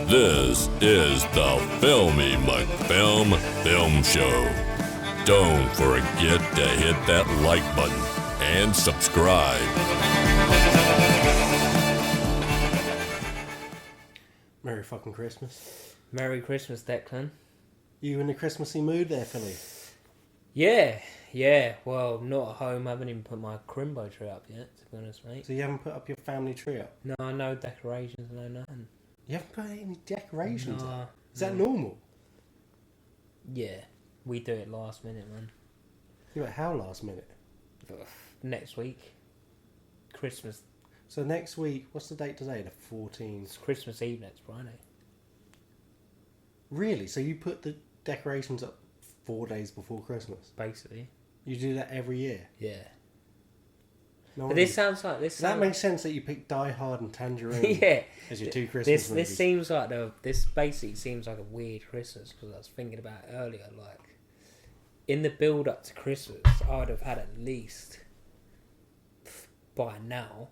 This is the Filmy McFilm Film Show. Don't forget to hit that like button and subscribe. Merry fucking Christmas. Merry Christmas, Declan. You in a Christmassy mood there, Philly? Yeah. Well, not at home. I haven't even put my crimbo tree up yet, to be honest, mate. So you haven't put up your family tree up? No decorations, no nothing. You haven't put any decorations No, up? Is that normal? Yeah, we do it last minute, man. Yeah, but how last minute? Next week. Christmas. So next week, what's the date today? The 14th. It's Christmas Eve next Friday. Really? So you put the decorations up 4 days before Christmas? Basically. You do that every year? Yeah. No, But this sounds like... That makes sense that you pick Die Hard and Tangerine yeah. as your two Christmas movies. This seems like this basically seems like a weird Christmas, because I was thinking about it earlier, like, in the build up to Christmas, I would have had at least, by now,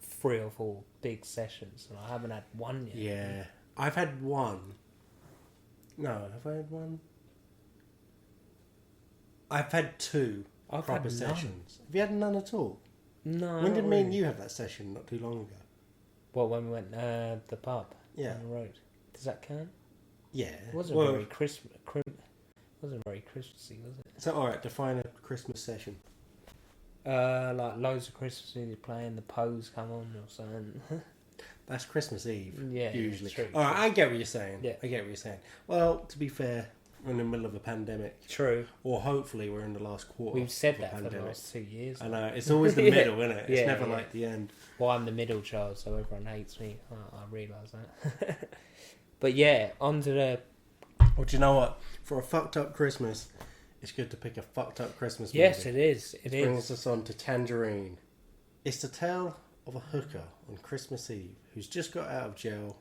3 or 4 big sessions, and I haven't had one yet. Yeah. I've had one. No, have I had one? I've had 2 proper sessions. Have you had none at all? No. When did me and you have that session? Not too long ago. Well, when we went the pub Yeah. on the road. Does that count? Yeah. It wasn't very Christmas. Wasn't very Christmassy, was it? So, alright, define a Christmas session. Like loads of Christmas music playing, the Pose come on or something. That's Christmas Eve, Yeah, usually. true. Alright, I get what you're saying. Yeah. I get what you're saying. Well, to be fair, we're in the middle of a pandemic. True. Or hopefully we're in the last quarter. We've said of a that for the pandemic. last 2 years. I know, it's always the middle, isn't it? It's Yeah, never yeah. like the end. Well, I'm the middle child, so everyone hates me. I realise that. But yeah, on to the... Well, do you know what? For a fucked up Christmas, it's good to pick a fucked up Christmas movie. Yes, it is. It Brings is. us on to Tangerine. It's the tale of a hooker on Christmas Eve who's just got out of jail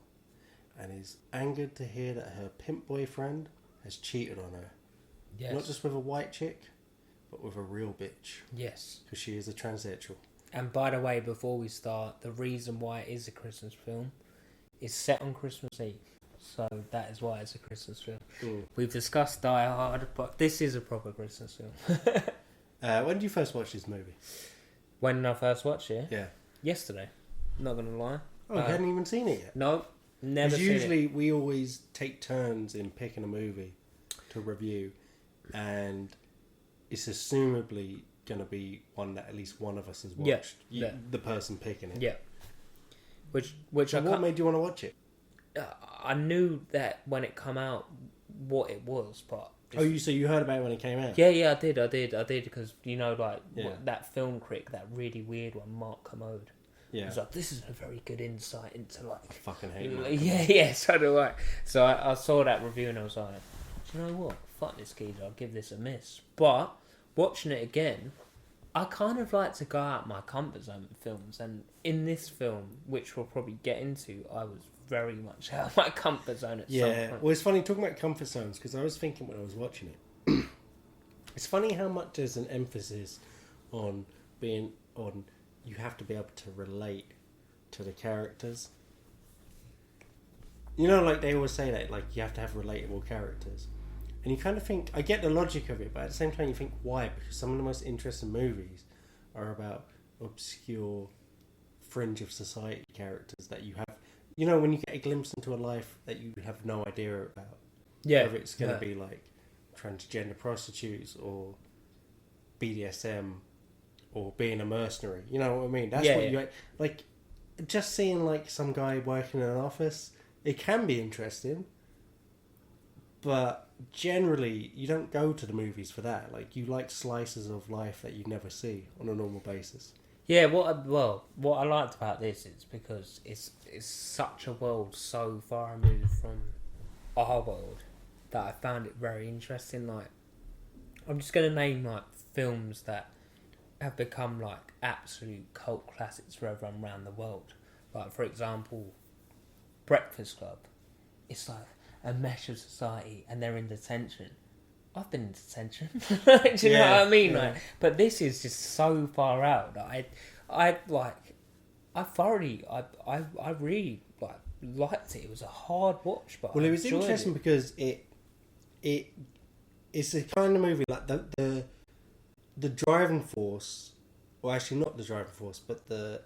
and is angered to hear that her pimp boyfriend has cheated on her. Yes. Not just with a white chick, but with a real bitch. Yes. Because she is a transsexual. And by the way, before we start, the reason why it is a Christmas film is set on Christmas Eve. So that is why it's a Christmas film. Mm. We've discussed Die Hard, but this is a proper Christmas film. When did you first watch this movie? When I first watched it? Yeah. Yesterday. Not going to lie. Oh, you hadn't even seen it yet? No, never Because seen it. usually we always take turns in picking a movie to review, and it's assumably going to be one that at least one of us has watched. Yeah. The person picking it. Yeah. Which So I what can't... made you want to watch it? I knew that when it come out, what it was, but... So you heard about it when it came out? Yeah, I did, because, you know, like, Yeah. that film critic, that really weird one, Mark Commode. Yeah. He's like, this is a very good insight into, like... I fucking hate Mark. Yeah, so do I. So I saw that review and I was like, do you know what? Fuck this geezer, I'll give this a miss. But, watching it again, I kind of like to go out my comfort zone with films, and in this film, which we'll probably get into, I was very much out of my comfort zone at some point. Well, it's funny talking about comfort zones, because I was thinking when I was watching it, it's funny how much there's an emphasis on you have to be able to relate to the characters. You know, like they always say that, like you have to have relatable characters. And you kind of think, I get the logic of it, but at the same time you think, why? Because some of the most interesting movies are about obscure, fringe of society characters that you have. You know, when you get a glimpse into a life that you have no idea about. Yeah. Whether it's going to be like transgender prostitutes or BDSM or being a mercenary. You know what I mean? That's what you... Like, just seeing like some guy working in an office, it can be interesting. But generally, you don't go to the movies for that. Like, you like slices of life that you never see on a normal basis. Yeah, what I liked about this is because it's such a world so far removed from our world that I found it very interesting. Like, I'm just going to name, like, films that have become, like, absolute cult classics for everyone around the world. Like, for example, Breakfast Club. It's like a mesh of society and they're in detention. I've been in detention. Do you know what I mean? Yeah. Like, but this is just so far out. I really like liked it. It was a hard watch, but well, it was interesting because it's the kind of movie like the driving force, well, actually not the driving force, but the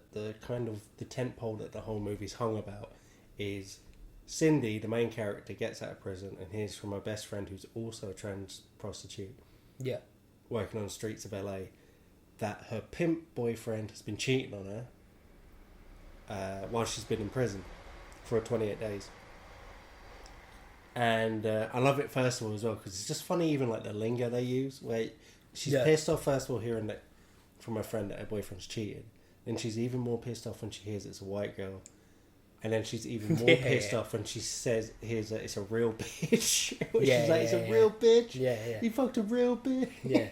kind of the tentpole that the whole movie's hung about is Cindy, the main character, gets out of prison and hears from her best friend, who's also a trans prostitute, working on the streets of LA, that her pimp boyfriend has been cheating on her while she's been in prison for 28 days. And I love it first of all as well because it's just funny, even like the lingo they use, where she's pissed off first of all hearing that from her friend that her boyfriend's cheated. Then she's even more pissed off when she hears it's a white girl. And then she's even more pissed off when she hears that it's a real bitch. She's like, it's a real bitch? Yeah. You fucked a real bitch? Yeah.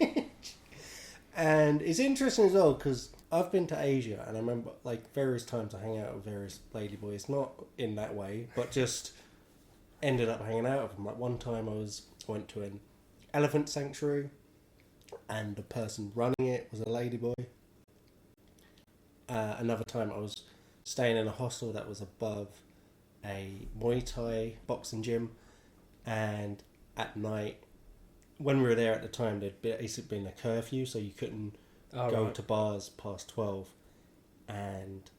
And it's interesting as well because I've been to Asia and I remember like various times I hang out with various ladyboys, not in that way, but just ended up hanging out with them. Like one time I went to an elephant sanctuary and the person running it was a ladyboy. Another time I was staying in a hostel that was above a Muay Thai boxing gym, and at night, when we were there at the time, there'd basically been a curfew, so you couldn't go to bars past 12, and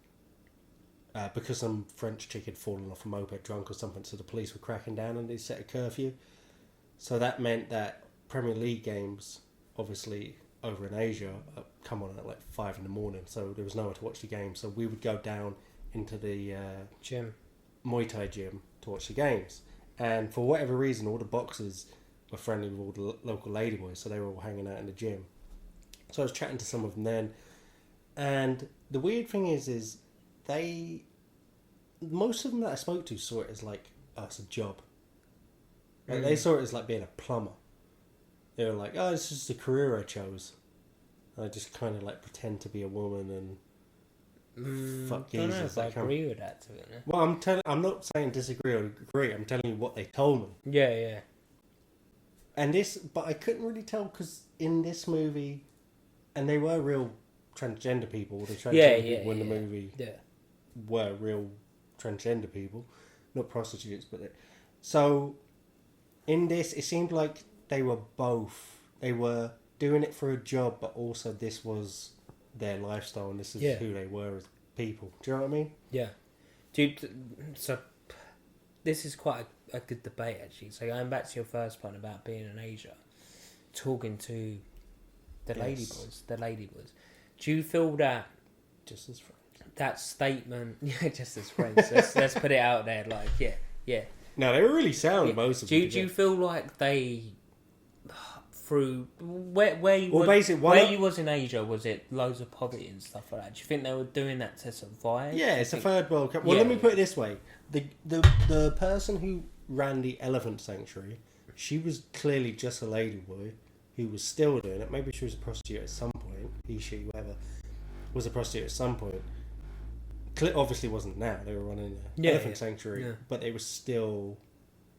because some French chick had fallen off a moped drunk or something, so the police were cracking down and they set a curfew. So that meant that Premier League games, obviously over in Asia, come on at like 5 a.m, so there was nowhere to watch the game. So we would go down into the gym, Muay Thai gym, to watch the games. And for whatever reason, all the boxers were friendly with all the local ladyboys, so they were all hanging out in the gym. So I was chatting to some of them then, and the weird thing is most of them that I spoke to saw it as like, oh, it's a job. Like, they saw it as like being a plumber. They were like, oh, it's just a career I chose. And I just kind of like pretend to be a woman and fuck I don't know geezers. if I agree with that, to be honest. Well, I'm not saying disagree or agree. I'm telling you what they told me. Yeah. And but I couldn't really tell because in this movie, and they were real transgender people. The transgender people in the movie were real transgender people, not prostitutes. So in this, it seemed like they were both. They were doing it for a job, but also this was their lifestyle, and this is who they were as people. Do you know what I mean? Yeah. Dude, so this is quite a good debate, actually. So going back to your first point about being in Asia, talking to the ladyboys, do you feel that just as friends? That statement, just as friends. let's put it out there, like, yeah. No, they were really sound, most of them. Do you feel like they, through where you was in Asia, was it loads of poverty and stuff like that? Do you think they were doing that to survive? Yeah, it's a third world country. Well, let me put it this way: the person who ran the elephant sanctuary, she was clearly just a ladyboy who was still doing it. Maybe she was a prostitute at some point. He, she, whatever, was a prostitute at some point. Obviously wasn't now. They were running the elephant sanctuary, but they were still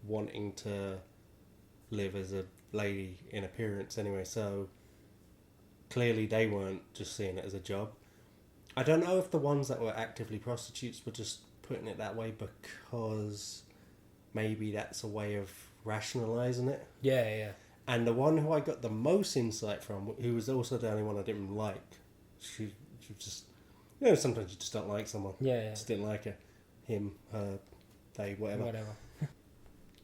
wanting to live as a lady in appearance anyway. So clearly they weren't just seeing it as a job. I don't know if the ones that were actively prostitutes were just putting it that way because maybe that's a way of rationalising it. Yeah. And the one who I got the most insight from, who was also the only one I didn't like, she just... You know, sometimes you just don't like someone. Yeah. Just didn't like her. Him, her, they, whatever.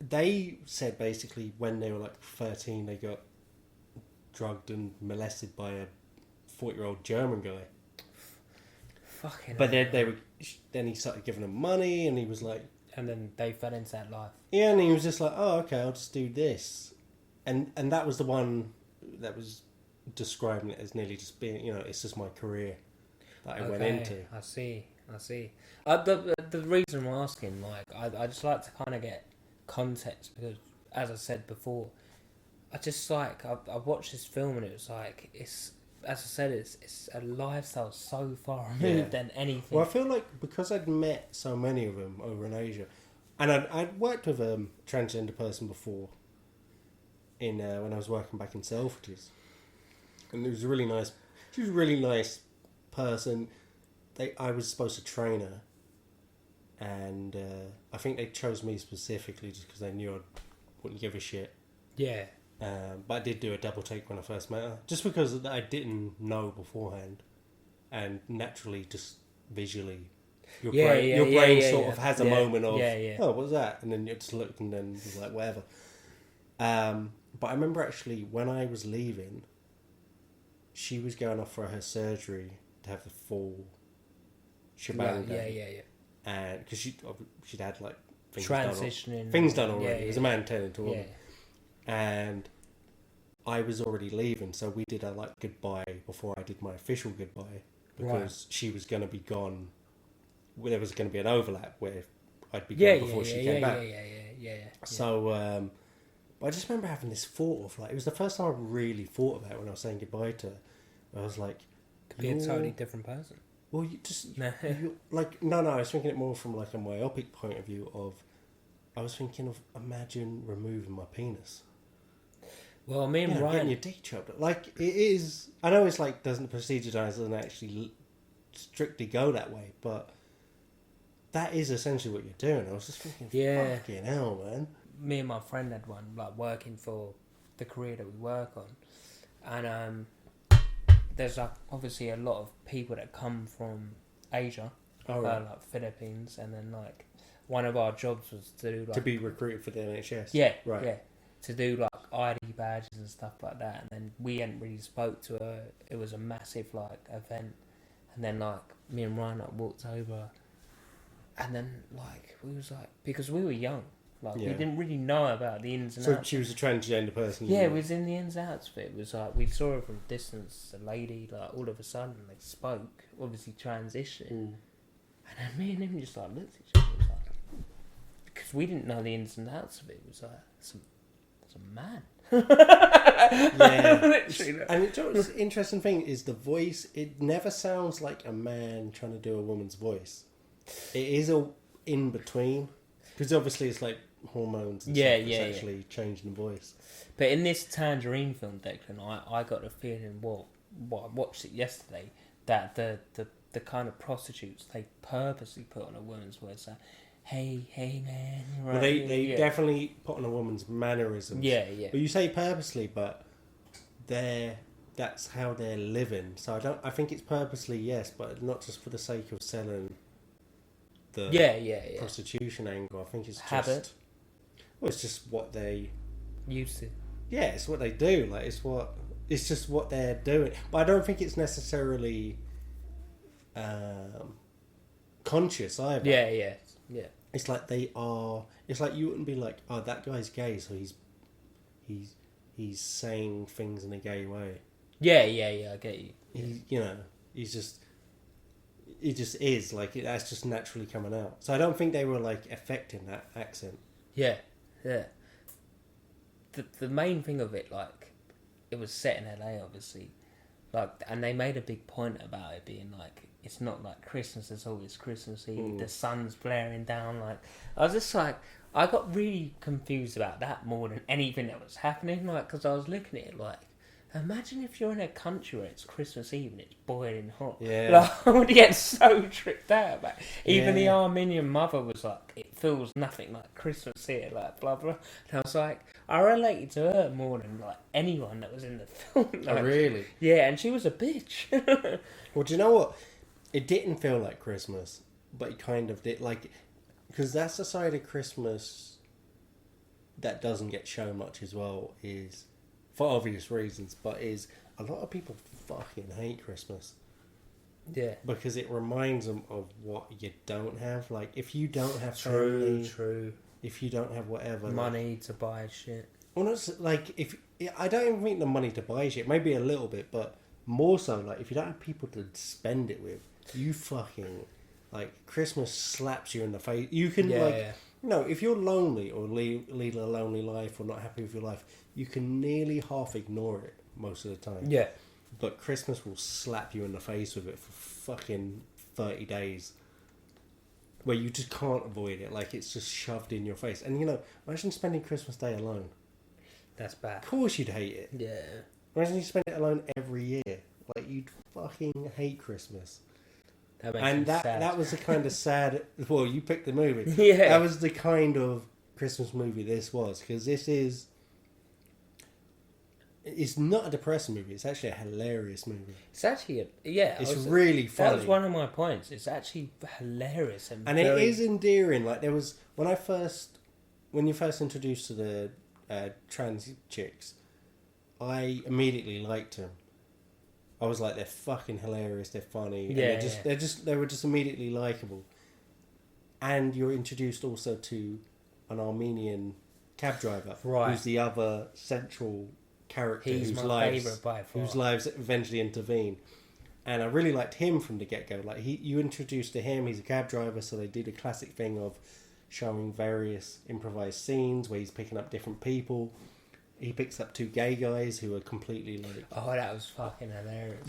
They said basically when they were like 13, they got drugged and molested by a 40-year-old German guy. Fucking But then he started giving them money and he was like... And then they fell into that life. Yeah, and he was just like, oh, okay, I'll just do this. And that was the one that was describing it as nearly just being, you know, it's just my career that I went into. I see. The reason I'm asking, like, I just like to kind of get context because, as I said before, I just like I watched this film and it was like it's a lifestyle so far removed than anything. Well, I feel like because I'd met so many of them over in Asia, and I'd worked with a transgender person before in when I was working back in Selfridges, and it was really nice. She was a really nice person. I was supposed to train her, and I think they chose me specifically just because they knew I wouldn't give a shit. Yeah. But I did do a double take when I first met her, just because I didn't know beforehand, and naturally, just visually, your brain sort of has a moment of, oh, what's that? And then you just look, and then you're like, whatever. But I remember actually when I was leaving, she was going off for her surgery to have the full shebang done. And because she'd had like things done already. It was a man turning into a woman. And I was already leaving, so we did a like goodbye before I did my official goodbye, because she was going to be gone. There was going to be an overlap where I'd be gone before she came back. So but I just remember having this thought of, like, it was the first time I really thought about it when I was saying goodbye to her. I was like, could be a totally different person. Well, you just like no, I was thinking it more from like a myopic point of view. I was thinking of, imagine removing my penis. Well, me and Ryan, getting your dick chopped. Like, it is. I know it's like the procedure doesn't actually strictly go that way, but that is essentially what you're doing. I was just thinking, fucking hell, man. Me and my friend had one, like, working for the career that we work on, and there's like obviously a lot of people that come from Asia, like Philippines, and then like one of our jobs was to do like, to be recruited for the NHS. To do like ID badges and stuff like that, and then we hadn't really spoke to her. It was a massive like event, and then like me and Ryan like walked over, and then like we was like, because we were young. Like, we didn't really know about the ins and outs. So she was a transgender person? Yeah, it was in the ins and outs of it. It was like, we saw her from a distance, a lady, like, all of a sudden, they spoke, obviously transitioning. And then me and him just, like, looked at each other. It was like, because we didn't know the ins and outs of it. It was like, it's a man. Literally. And the interesting thing is the voice, it never sounds like a man trying to do a woman's voice. It is a in between. Because obviously it's like hormones and stuff that's actually changing the voice. But in this Tangerine film, Declan, I got a feeling, I watched it yesterday, that the kind of prostitutes they purposely put on a woman's voice, like, hey man, right? Well, they definitely put on a woman's mannerisms. Yeah. But you say purposely, but that's how they're living. So I think it's purposely, yes, but not just for the sake of selling the prostitution angle. I think it's habit. It's just what they used to. Yeah, it's what they do. Like, it's just what they're doing. But I don't think it's necessarily conscious either. Yeah. It's like they are. It's like you wouldn't be like, oh, that guy's gay, so he's saying things in a gay way. Yeah. I get you. He's just. It just is, like, that's just naturally coming out. So I don't think they were, like, affecting that accent. Yeah. The main thing of it, like, it was set in LA, obviously. Like, and they made a big point about it being, like, it's not like Christmas, it's always Christmas Eve, the sun's blaring down, like, I was just like, I got really confused about that more than anything that was happening, like, because I was looking at it, like, imagine if you're in a country where it's Christmas Eve and it's boiling hot. Yeah. Like, I would get so tripped out about it. Even the Armenian mother was like, it feels nothing like Christmas here, like, blah, blah. And I was like, I related to her more than, like, anyone that was in the film. Like, oh, really? Yeah, and she was a bitch. Well, do you know what? It didn't feel like Christmas, but it kind of did. Like, because that's the side of Christmas that doesn't get shown much as well, is... for obvious reasons, but is a lot of people fucking hate Christmas. Yeah. Because it reminds them of what you don't have. Like, if you don't have family... True. If you don't have whatever... money to buy shit. Well, it's like, if... I don't even think the money to buy shit. Maybe a little bit, but more so, like, if you don't have people to spend it with, you fucking... Like, Christmas slaps you in the face. You can, if you're lonely or lead a lonely life or not happy with your life, you can nearly half ignore it most of the time. Yeah. But Christmas will slap you in the face with it for fucking 30 days. Where you just can't avoid it. Like, it's just shoved in your face. And, imagine spending Christmas Day alone. That's bad. Of course you'd hate it. Yeah. Imagine you spend it alone every year. Like, you'd fucking hate Christmas. And that was the kind of sad... Well, you picked the movie. Yeah. That was the kind of Christmas movie this was. Because this is... It's not a depressing movie. It's actually a hilarious movie. It's actually... It's really funny. That was one of my points. It's actually hilarious. And it is endearing. Like, there was... When you first introduced to the trans chicks, I immediately liked them. I was like, they're fucking hilarious, they're funny. Yeah, they were just immediately likable. And you're introduced also to an Armenian cab driver, right, who's the other central character. He's my favourite by far. Whose lives eventually intervene. And I really liked him from the get-go. Like, you introduced to him, he's a cab driver, so they did a classic thing of showing various improvised scenes where he's picking up different people. He picks up two gay guys who are completely like... Oh, that was fucking hilarious.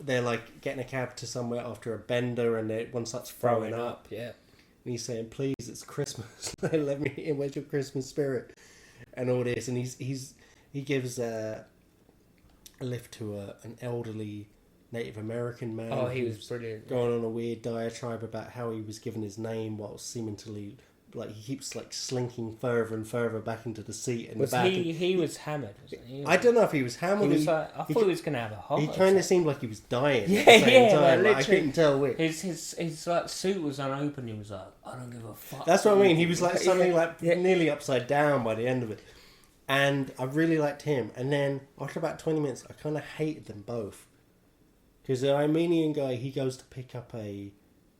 They're like getting a cab to somewhere after a bender, and one starts throwing up. Yeah. And he's saying, please, it's Christmas. Let me in, where's your Christmas spirit? And all this. And he gives a lift to an elderly Native American man. Oh, he was brilliant. Going on a weird diatribe about how he was given his name while seemingly... Like, he keeps like slinking further and further back into the seat in the back. He was hammered, wasn't he? I don't know if he was hammered. I thought he was going to have a heart. He kind of seemed like he was dying. Yeah, at the same time. Like, I couldn't tell which. His like suit was unopened. He was like, I don't give a fuck. That's what I mean. He was like suddenly nearly upside down by the end of it, and I really liked him. And then after about 20 minutes, I kind of hated them both, because the Armenian guy, he goes to pick up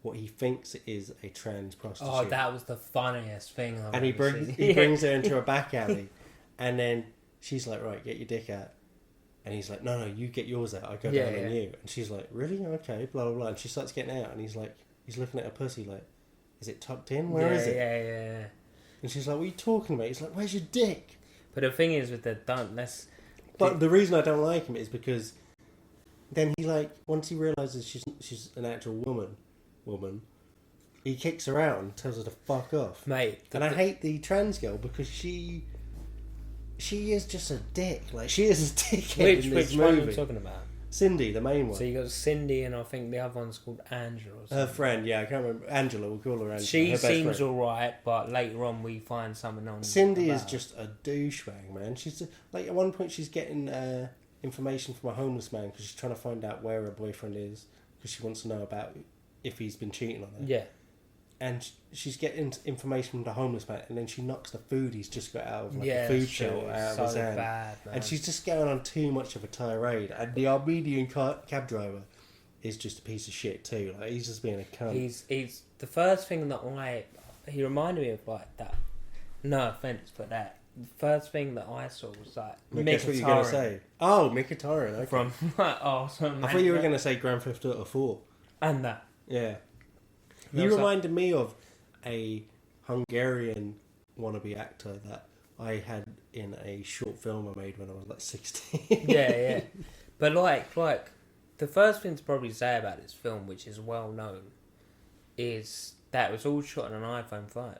what he thinks is a trans prostitute. Oh, that was the funniest thing. And he brings her into a back alley, and then she's like, right, get your dick out. And he's like, no, you get yours out. I go down on you. And she's like, really? Okay, blah, blah, blah. And she starts getting out, and he's looking at her pussy like, is it tucked in? Where is it? Yeah. And she's like, what are you talking about? He's like, where's your dick? But the thing is with But the reason I don't like him is because then he once he realises she's an actual woman, he kicks her out and tells her to fuck off. Mate. And I hate the trans girl because she is just a dick. Like, she is a dickhead in this Which movie. one are you talking about? Cindy, the main one. So you got Cindy, and I think the other one's called Angela. Or her friend, I can't remember. Angela, we'll call her Angela. She seems alright, but later on we find something on. Cindy is just a douchebag, man. She's like, at one point she's getting information from a homeless man because she's trying to find out where her boyfriend is because she wants to know about if he's been cheating on her. Yeah. And she's getting information from the homeless man, and then she knocks the food he's just got out of a food shelf out of his hand. Bad, man. And she's just going on too much of a tirade. And the Armenian cab driver is just a piece of shit too. Like, he's just being a cunt. He's the first thing that he reminded me of like that. No offense, but that the first thing that I saw was like Guess what you're going to say? Oh, Mkhitaryan. Okay. From I thought you were going to say Grand Theft Auto 4. And that. Yeah. He reminded me of a Hungarian wannabe actor that I had in a short film I made when I was like 16. Yeah. But like the first thing to probably say about this film, which is well known, is that it was all shot on an iPhone 5.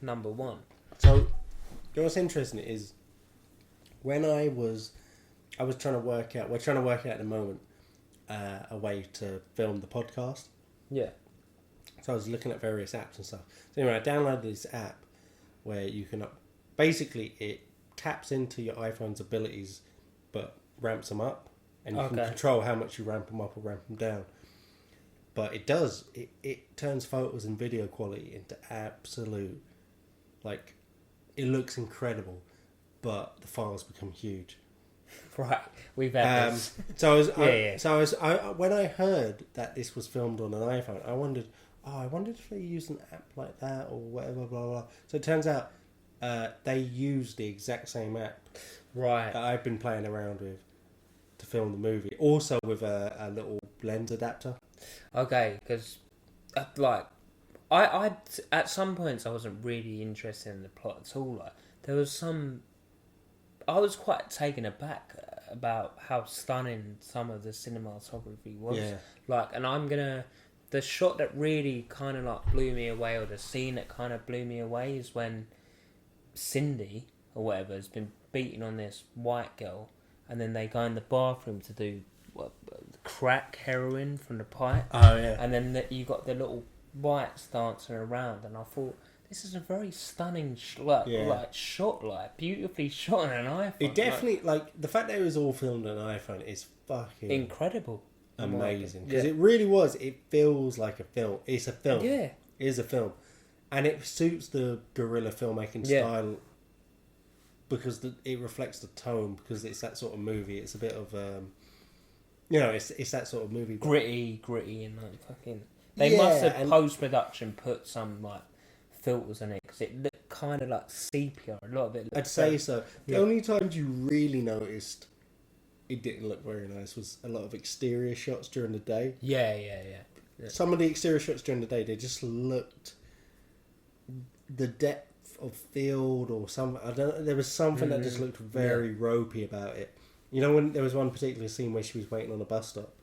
Number one. So, you know what's interesting is when we're trying to work out at the moment a way to film the podcast. Yeah. So I was looking at various apps and stuff. So anyway, I downloaded this app where you can... Basically, it taps into your iPhone's abilities, but ramps them up. And you can control how much you ramp them up or ramp them down. But it does. It turns photos and video quality into absolute... Like, it looks incredible, but the files become huge. Right, we've had this. When I heard that this was filmed on an iPhone, I wondered if they used an app like that or whatever, blah, blah. So it turns out they use the exact same app that I've been playing around with to film the movie. Also with a little lens adapter. Okay, because I at some points I wasn't really interested in the plot at all. Like, there was some... I was quite taken aback about how stunning some of the cinematography was. Yeah. Like, and the shot that really kind of like blew me away, or the scene that kind of blew me away, is when Cindy or whatever has been beating on this white girl, and then they go in the bathroom to do crack heroin from the pipe. Oh yeah. And then you got the little whites dancing around, and I thought this is a very stunning shot, beautifully shot on an iPhone. It definitely the fact that it was all filmed on an iPhone is fucking incredible, amazing, because it really was. It feels like a film. It's a film. Yeah, it is a film, and it suits the guerrilla filmmaking style because it reflects the tone. Because it's that sort of movie. It's a bit of it's that sort of movie. Gritty, and fucking. They must have post-production put some filters in it, because it looked kind of like sepia. A lot of it. I'd say so. The only times you really noticed it didn't look very nice was a lot of exterior shots during the day. Yeah. Some of the exterior shots during the day, they just looked the depth of field or something. I don't know. There was something that just looked very ropey about it. You know, when there was one particular scene where she was waiting on a bus stop.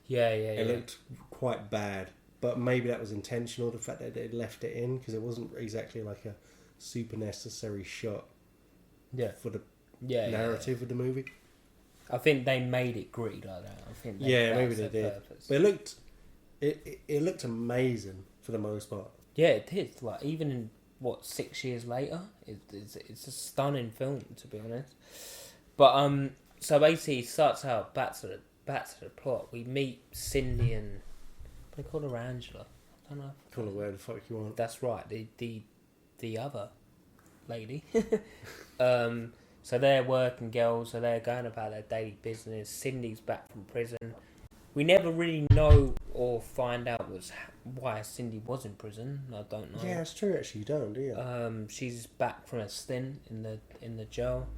It looked quite bad. But maybe that was intentional, the fact that they left it in, because it wasn't exactly like a super necessary shot for the narrative of the movie. I think they made it gritty like that. I think maybe they did. Purpose. But it looked amazing for the most part. Yeah, it did. Even in 6 years later, it's a stunning film, to be honest. But so basically, it starts out back to the plot. We meet Cindy and. They call her Angela. I don't know. Call her where the fuck you want. That's right. The other lady. So they're working girls. So they're going about their daily business. Cindy's back from prison. We never really know or find out why Cindy was in prison. I don't know. Yeah, it's true. Actually, you don't, do you? She's back from a stint in the jail,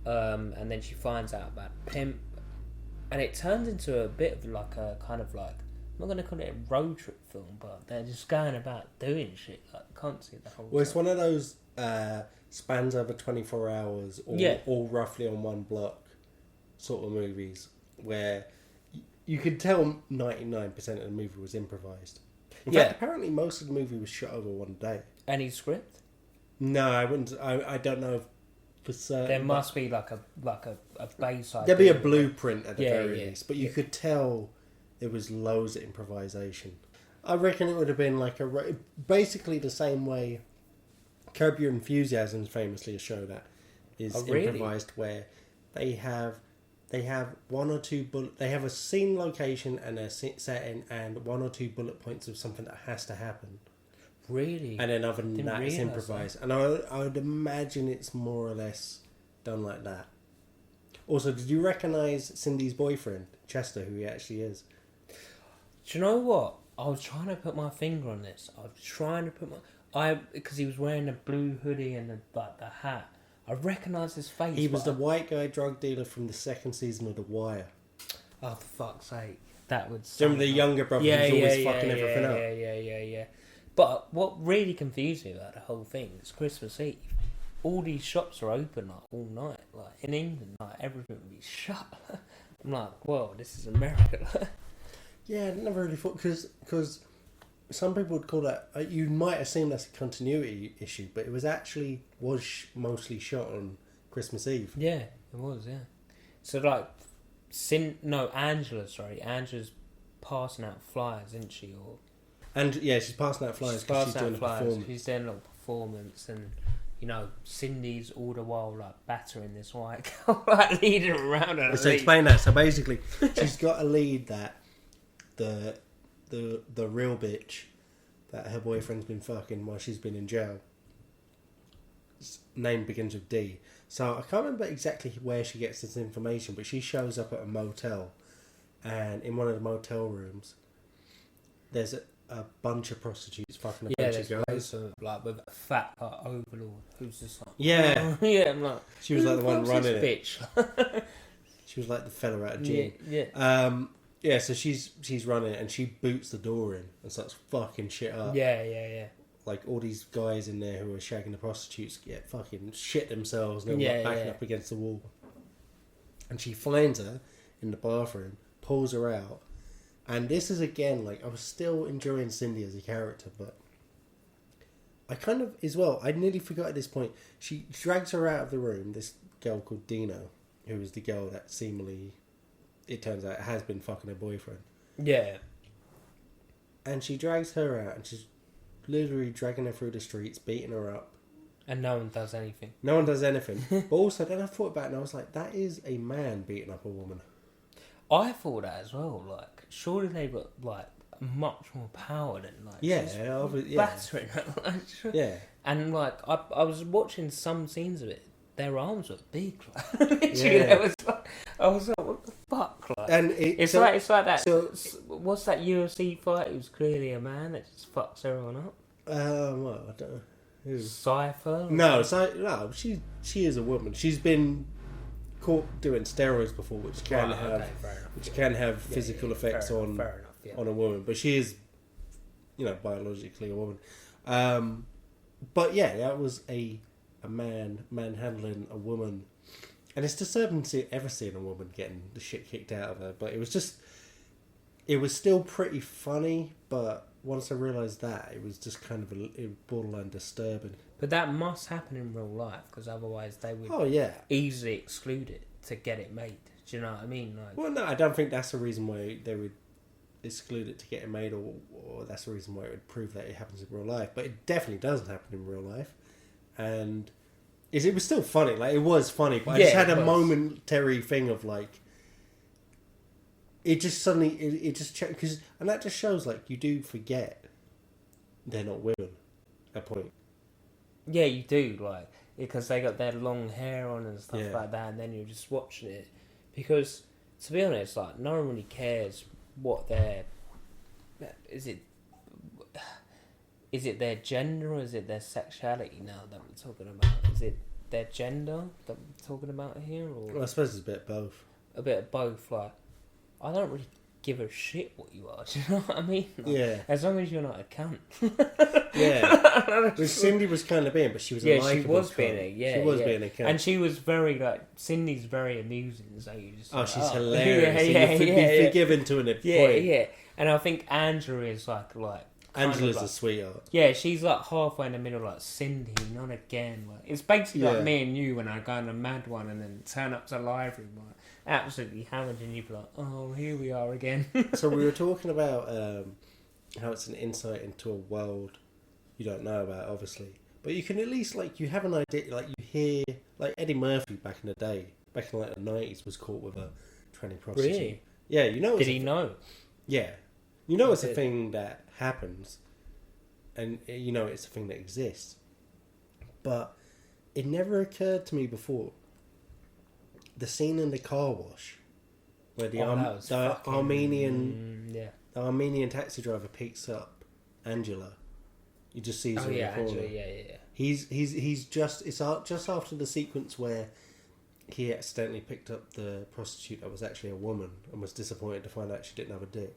and then she finds out about Pimp, and it turns into a bit of a kind of I'm not going to call it a road trip film, but they're just going about doing shit constantly the whole time. Well, it's one of those spans over 24 hours, all roughly on one block sort of movies, where you could tell 99% of the movie was improvised. In fact, apparently most of the movie was shot over one day. Any script? No, I wouldn't. I don't know for certain. There must be a base idea. There'd be a blueprint at the very least, but you could tell there was loads of improvisation. I reckon it would have been basically the same way Curb Your Enthusiasm is famously a show that is improvised, where they have one or two they have a scene location and a setting and one or two bullet points of something that has to happen. Really? And then other than that, it's improvised. And I would imagine it's more or less done like that. Also, did you recognise Cindy's boyfriend, Chester, who he actually is? Do you know what? I was trying to put my finger on this. Because he was wearing a blue hoodie and the hat. I recognise his face. He was the white guy drug dealer from the second season of The Wire. Oh, for fuck's sake. That would... Remember the younger brother who's always fucking everything up? Yeah. But what really confused me about the whole thing is Christmas Eve. All these shops are open all night. In England, everything would be shut. I'm like, whoa, this is America. Yeah, I never really thought, because some people would call that, you might assume that's a continuity issue, but it was mostly shot on Christmas Eve. Yeah, it was, yeah. So Angela's passing out flyers, isn't she? She's passing out flyers because she's doing a performance. She's doing a little performance, and Cindy's all the while battering this white girl, leading her around. So explain that. So basically, she's got a lead that the real bitch that her boyfriend's been fucking while she's been in jail. His name begins with D. So I can't remember exactly where she gets this information, but she shows up at a motel, and in one of the motel rooms, there's a bunch of prostitutes fucking a bunch of girls. With a fat overlord who's just like... Yeah. Yeah, I'm like... She was like the one running it. Bitch. She was like the fella out of gym. Yeah. So she's running it, and she boots the door in and starts fucking shit up. Yeah. All these guys in there who are shagging the prostitutes get fucking shit themselves, and they're backing up against the wall. And she finds her in the bathroom, pulls her out, and this is again, I was still enjoying Cindy as a character, but I kind of, as well, I nearly forgot at this point, she drags her out of the room, this girl called Dino, who was the girl that seemingly it turns out, has been fucking her boyfriend. Yeah. And she drags her out, and she's literally dragging her through the streets, beating her up. And no one does anything. No one does anything. But also, then I thought about it, and I was like, that is a man beating up a woman. I thought that as well. Like, surely they've got like much more power than like. Battering her. Like, yeah. And like, I was watching some scenes of it. Their arms were big. Like, literally, I was like, what the fuck? Like, and it's like that. So, what's that UFC fight? It was clearly a man that just fucks everyone up. Well, I don't know. Cypher? No, she is a woman. She's been caught doing steroids before, which can have physical effects on a woman. But she is, biologically a woman. But yeah, that was a man manhandling a woman, and it's disturbing to ever seeing a woman getting the shit kicked out of her. But it was still pretty funny. But once I realised that, it was just kind of borderline disturbing. But that must happen in real life, because otherwise they would easily exclude it to get it made. Do you know what I mean? Like, well, no, I don't think that's the reason why they would exclude it to get it made, or that's the reason why it would prove that it happens in real life. But it definitely doesn't happen in real life. And it was still funny. Like, it was funny, but I just had a momentary thing of like, it just suddenly, it just, and that just shows like you do forget they're not women at point. Yeah, you do, like, because they got their long hair on and stuff like that, and then you're just watching it. Because, to be honest, like, no one really cares what their... Is it their gender, or is it their sexuality now that we're talking about? Is it their gender that we're talking about here? Or well, I suppose it's a bit of both. A bit of both, like, I don't really give a shit what you are, do you know what I mean? Like, as long as you're not a cunt. Which Cindy was kind of being, but she was a she was being she was being a cunt. And she was very, like, Cindy's very amusing, so you just she's hilarious. You'd be forgiven to an point. Yeah. And I think Angela is like Angela's a sweetheart. Yeah, she's like halfway in the middle, like, Cindy, not again. Like, it's basically like me and you when I go on a mad one and then turn up to the library, like, absolutely hammered, and you'd be like, oh, here we are again. So we were talking about how it's an insight into a world you don't know about, obviously. But you can at least, like, you have an idea, like, you hear, like, Eddie Murphy back in the day, back in, like, the 90s, was caught with a tranny prostitute. Really? Yeah, you know. Did he know? Yeah. You know it's a thing that happens, and you know it's a thing that exists. But it never occurred to me before. The scene in the car wash, where the Armenian taxi driver picks up Angela. You just see her in the corner. Angela, yeah. He's just just after the sequence where he accidentally picked up the prostitute that was actually a woman and was disappointed to find out she didn't have a dick.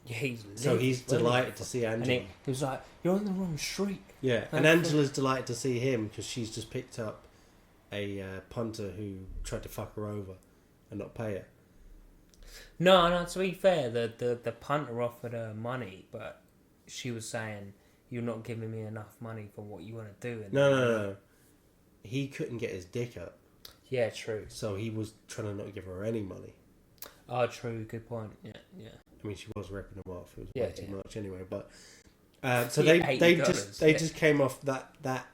Yeah, he's delighted to see Angela. And he was like, "You're on the wrong street." Yeah, and Angela's delighted to see him because she's just picked up a punter who tried to fuck her over and not pay her. No. To be fair, the punter offered her money, but she was saying, "You're not giving me enough money for what you want to do." And No. He couldn't get his dick up. Yeah, true. So he was trying to not give her any money. Oh, true. Good point. Yeah. I mean, she was ripping him off. It was way too much anyway. But so they just came off that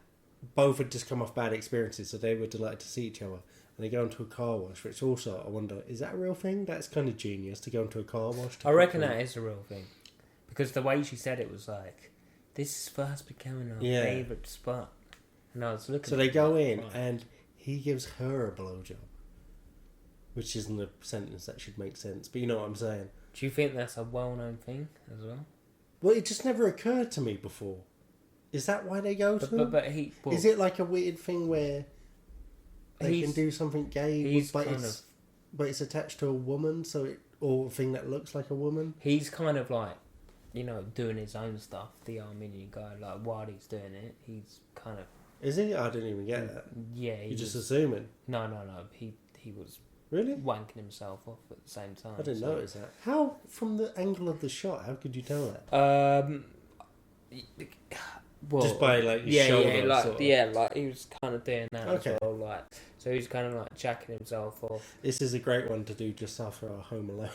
both had just come off bad experiences, so they were delighted to see each other. And they go into a car wash, which also I wonder, is that a real thing? That's kind of genius to go into a car wash. I reckon that is a real thing, because the way she said it was like, "This is fast becoming our favourite spot." And I was looking. So they go in and he gives her a blowjob, which isn't a sentence that should make sense, but you know what I'm saying. Do you think that's a well-known thing as well? Well, it just never occurred to me before. Is that why they go to him? Is it like a weird thing where they can do something gay, but it's attached to a woman, or a thing that looks like a woman? He's kind of like, doing his own stuff. The Armenian guy, like, while he's doing it, he's kind of. Is he? I didn't even get that. Yeah, you're just assuming. No. He was. Really? Wanking himself off at the same time. I didn't notice that. How, from the angle of the shot, how could you tell that? Well, just by like his shoulder. Like he was kind of doing that as well. Like, so he was kind of like jacking himself off. This is a great one to do just after our Home Alone.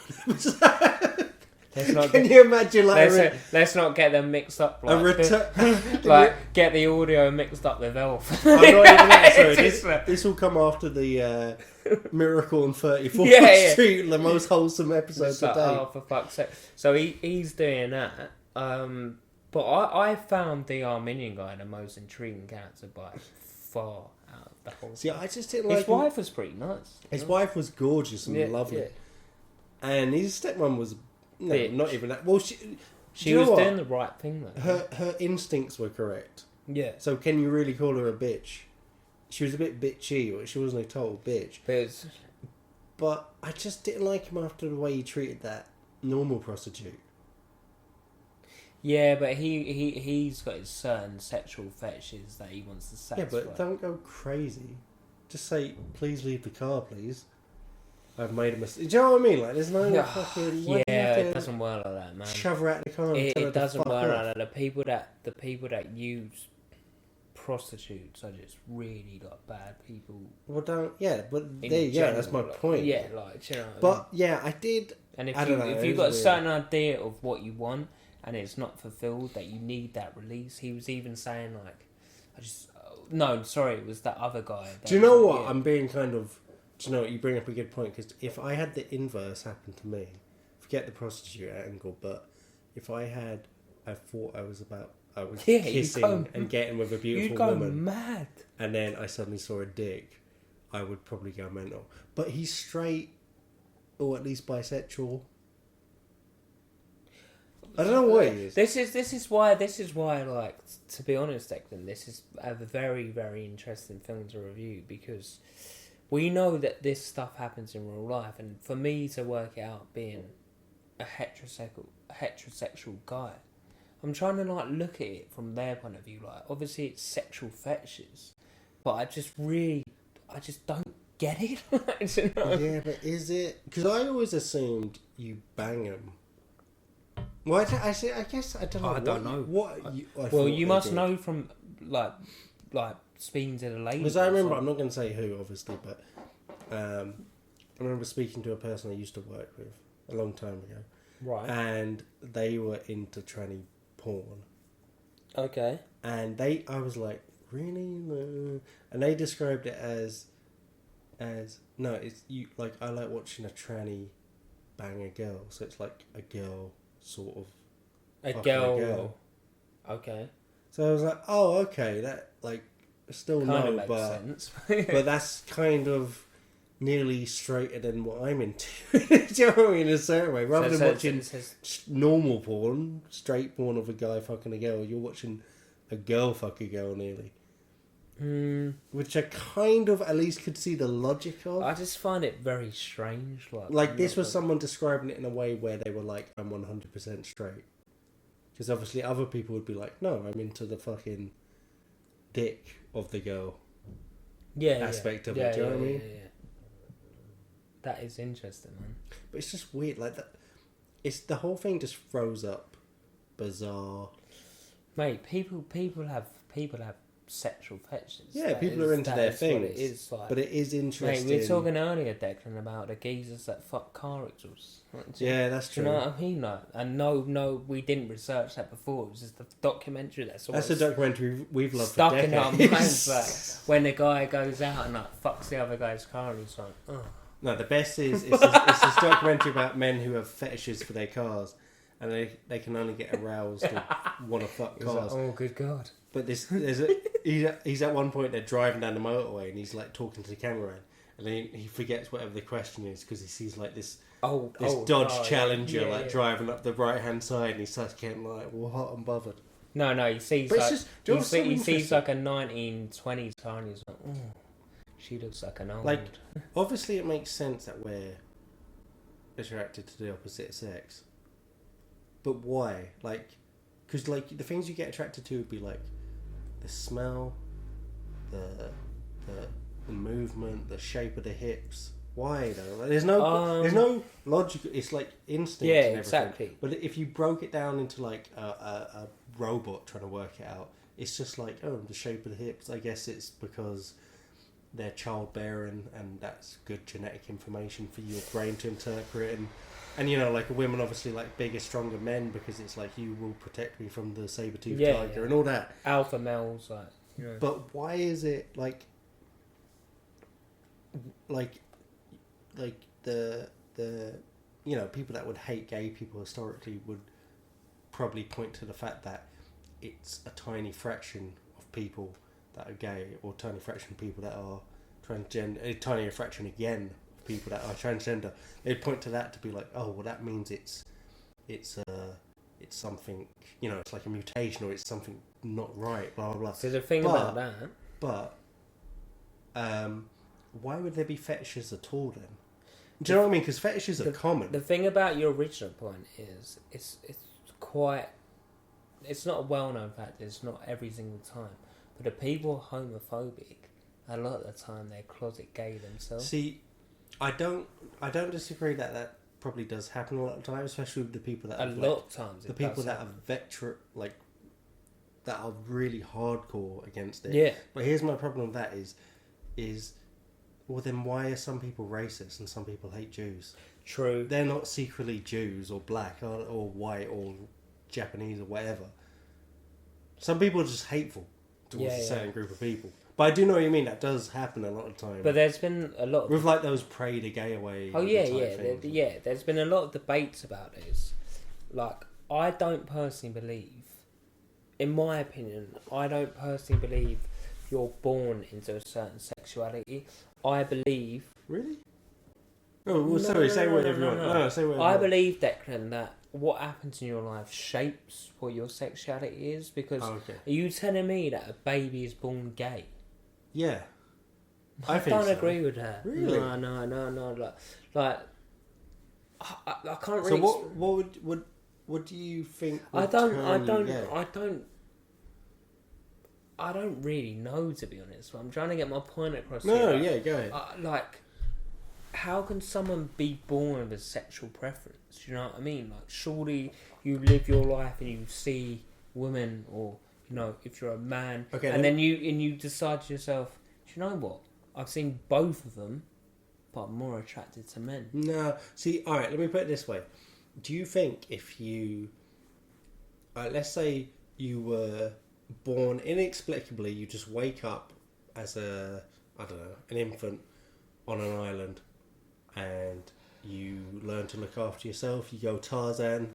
Can you imagine like let's not get them mixed up. Like, get the audio mixed up with Elf. I'm not even that. Sorry, this will come after the Miracle on 34th Street, the most wholesome episode to date. Oh, for fuck's sake! So he's doing that. But I found the Armenian guy the most intriguing character by far out of the whole. See, I just didn't like his wife was pretty nice. His wife was gorgeous and lovely, and his stepmom was. No, bitch. Not even that. Well, she was doing the right thing though. Her instincts were correct. Yeah. So can you really call her a bitch? She was a bit bitchy, but she wasn't a total bitch. But I just didn't like him after the way he treated that normal prostitute. Yeah, but he's got his certain sexual fetishes that he wants to satisfy. Yeah, but don't go crazy. Just say, please leave the car, please. I've made a mistake. Do you know what I mean? Like, there's no fucking... Yeah, it doesn't work like that, man. Shove her out the car and tell her it doesn't to fuck work off. like that. The people that use prostitutes are just really like bad people. Well, don't... Yeah, but that's my point. Yeah, like, you know what but, I mean? yeah, I did... And if you've got a certain idea of what you want and it's not fulfilled, that you need that release. He was even saying, like... it was that other guy. Do you know what? I'm being kind of... Do you know what? You bring up a good point, because if I had the inverse happen to me, forget the prostitute angle, but if I thought I was kissing and getting with a beautiful woman, you'd go mad, and then I suddenly saw a dick, I would probably go mental. But he's straight, or at least bisexual. I don't know what he is. This is why, like, to be honest, Declan, this is a very, very interesting film to review, because we know that this stuff happens in real life, and for me to work it out being a heterosexual guy, I'm trying to like look at it from their point of view. Like, obviously it's sexual fetishes, but I just don't get it. You know? Yeah, but is it? Because I always assumed you bang them. Well, I guess I don't know. I don't know. Well, you must know from like speaking to the lady. Because I remember, I'm not going to say who, obviously, but I remember speaking to a person I used to work with a long time ago. Right. And they were into tranny porn. Okay. And I was like, really? No. And they described it as no, it's you. Like, I like watching a tranny bang a girl, so it's like a girl sort of. A girl. Okay. So I was like, oh, okay, that like. Still kind no, of makes but sense. but that's kind of nearly straighter than what I'm into. Do you know what I mean? In a certain way, rather than watching normal porn, straight porn of a guy fucking a girl, you're watching a girl fuck a girl nearly. Which I kind of at least could see the logic of. I just find it very strange. Like this was someone describing it in a way where they were like, "I'm 100% straight," because obviously other people would be like, "No, I'm into the fucking dick of the girl aspect of it." Do you know what I mean? Yeah. That is interesting, man. But it's just weird, like that. It's the whole thing just throws up bizarre. Mate, people have sexual fetishes. Yeah, people are into their things. It is like, but it is interesting. Mate, we were talking earlier, Declan, about the geezers that fuck car exhausts. Yeah, that's true. Do you know what I mean? Like, and no, we didn't research that before. It was just a documentary that's a documentary we've loved stuck for decades. in our minds. Like, when the guy goes out and like fucks the other guy's car, and he's like, oh. No, the best is it's this documentary about men who have fetishes for their cars, and they can only get aroused to want to fuck cars. Like, oh, good God. But he's at one point they're driving down the motorway and he's like talking to the cameraman, and then he forgets whatever the question is because he sees like this Dodge Challenger driving up the right hand side, and he starts getting like, well, hot and bothered. No, he sees he sees like a 1920s car and he's like, oh, she looks like an old. Like, obviously it makes sense that we're attracted to the opposite sex, but why? Like, because like the things you get attracted to would be like the smell, the movement, the shape of the hips. Why though? Like, there's no logic. It's like instinct. Yeah, and everything. exactly. But if you broke it down into like a robot trying to work it out, it's just like, oh, the shape of the hips. I guess it's because they're childbearing, and that's good genetic information for your brain to interpret. And you know, like women obviously like bigger, stronger men because it's like, you will protect me from the saber-toothed tiger and all that. Alpha males, like, you know. But why is it like the you know, people that would hate gay people historically would probably point to the fact that it's a tiny fraction of people that are gay, or tiny fraction of people that are transgender, a tiny fraction again of people that are transgender. They'd point to that to be like, oh, well, that means it's something, you know, it's like a mutation, or it's something not right, blah blah blah. So the thing about that, but why would there be fetishes at all then? Do you know what I mean? Because fetishes are common. The thing about your original point is, it's quite, it's not a well-known fact. It's not every single time, but the people homophobic, a lot of the time they're closet gay themselves. See, I don't disagree that probably does happen a lot of times, especially with the people that the people that are that are really hardcore against it. Yeah. But here's my problem with that is well, then why are some people racist and some people hate Jews? True. They're not secretly Jews or black or white or Japanese or whatever. Some people are just hateful towards a certain group of people. But I do know what you mean. That does happen a lot of time. But there's been a lot with like those pray the gay away. Oh yeah. There's been a lot of debates about this. Like, I don't personally believe, in my opinion, I don't personally believe you're born into a certain sexuality. I believe... Really? Oh, well, sorry, say whatever you want. No, say whatever. I believe, Declan, that what happens in your life shapes what your sexuality is, because are you telling me that a baby is born gay? Yeah. I don't agree with that. Really? No. Like I can't really... So what do you think I don't really know, to be honest. I'm trying to get my point across. No, yeah, go ahead. Like, how can someone be born with a sexual preference? You know what I mean? Like, surely you live your life and you see women, or, you know, if you're a man, then you decide to yourself, do you know what? I've seen both of them, but I'm more attracted to men. No, see, all right. Let me put it this way: do you think if you, let's say you were born inexplicably, you just wake up as an infant on an island, and you learn to look after yourself, you go Tarzan,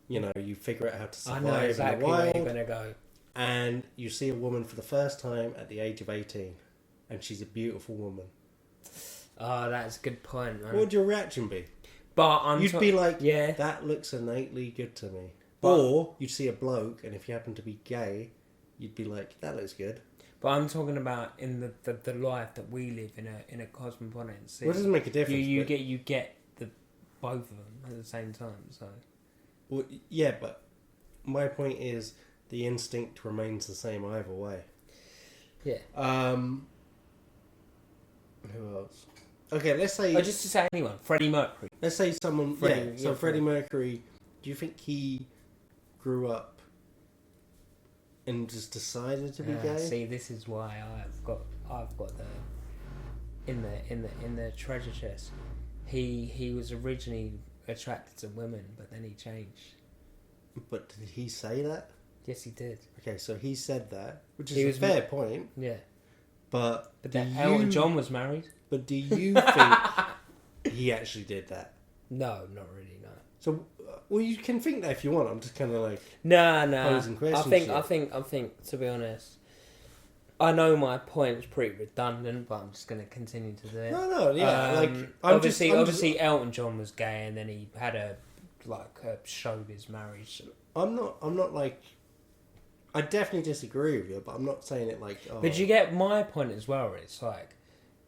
you know, you figure out how to survive in the wild, where you're gonna go, and you see a woman for the first time at the age of 18, and she's a beautiful woman. Oh, that's a good point, man. What would your reaction be? But you'd be like, yeah, that looks innately good to me. Or you'd see a bloke, and if you happen to be gay, you'd be like, that looks good. But I'm talking about in the life that we live in a cosmopolitan city. Well, it doesn't make a difference. You get the both of them at the same time. So, well, yeah, but my point is the instinct remains the same either way. Yeah. Who else? Okay, let's say... just to say anyone. Freddie Mercury. Let's say someone... Freddie Mercury, do you think he grew up and just decided to be gay? See, this is why I've got the... In the treasure chest. He was originally attracted to women, but then he changed. But did he say that? Yes, he did. Okay, so he said that, which is a fair point. Yeah. But Elton John was married. But do you think he actually did that? No, not really, no. So, well, you can think that if you want. I'm just kind of like... No. Posing questions. I think, to be honest, I know my point's pretty redundant, but I'm just going to continue to do it. No, yeah. Obviously, Elton John was gay, and then he had a showbiz marriage. I'm not like... I definitely disagree with you, but I'm not saying it like... Oh. But you get my point as well. It's like,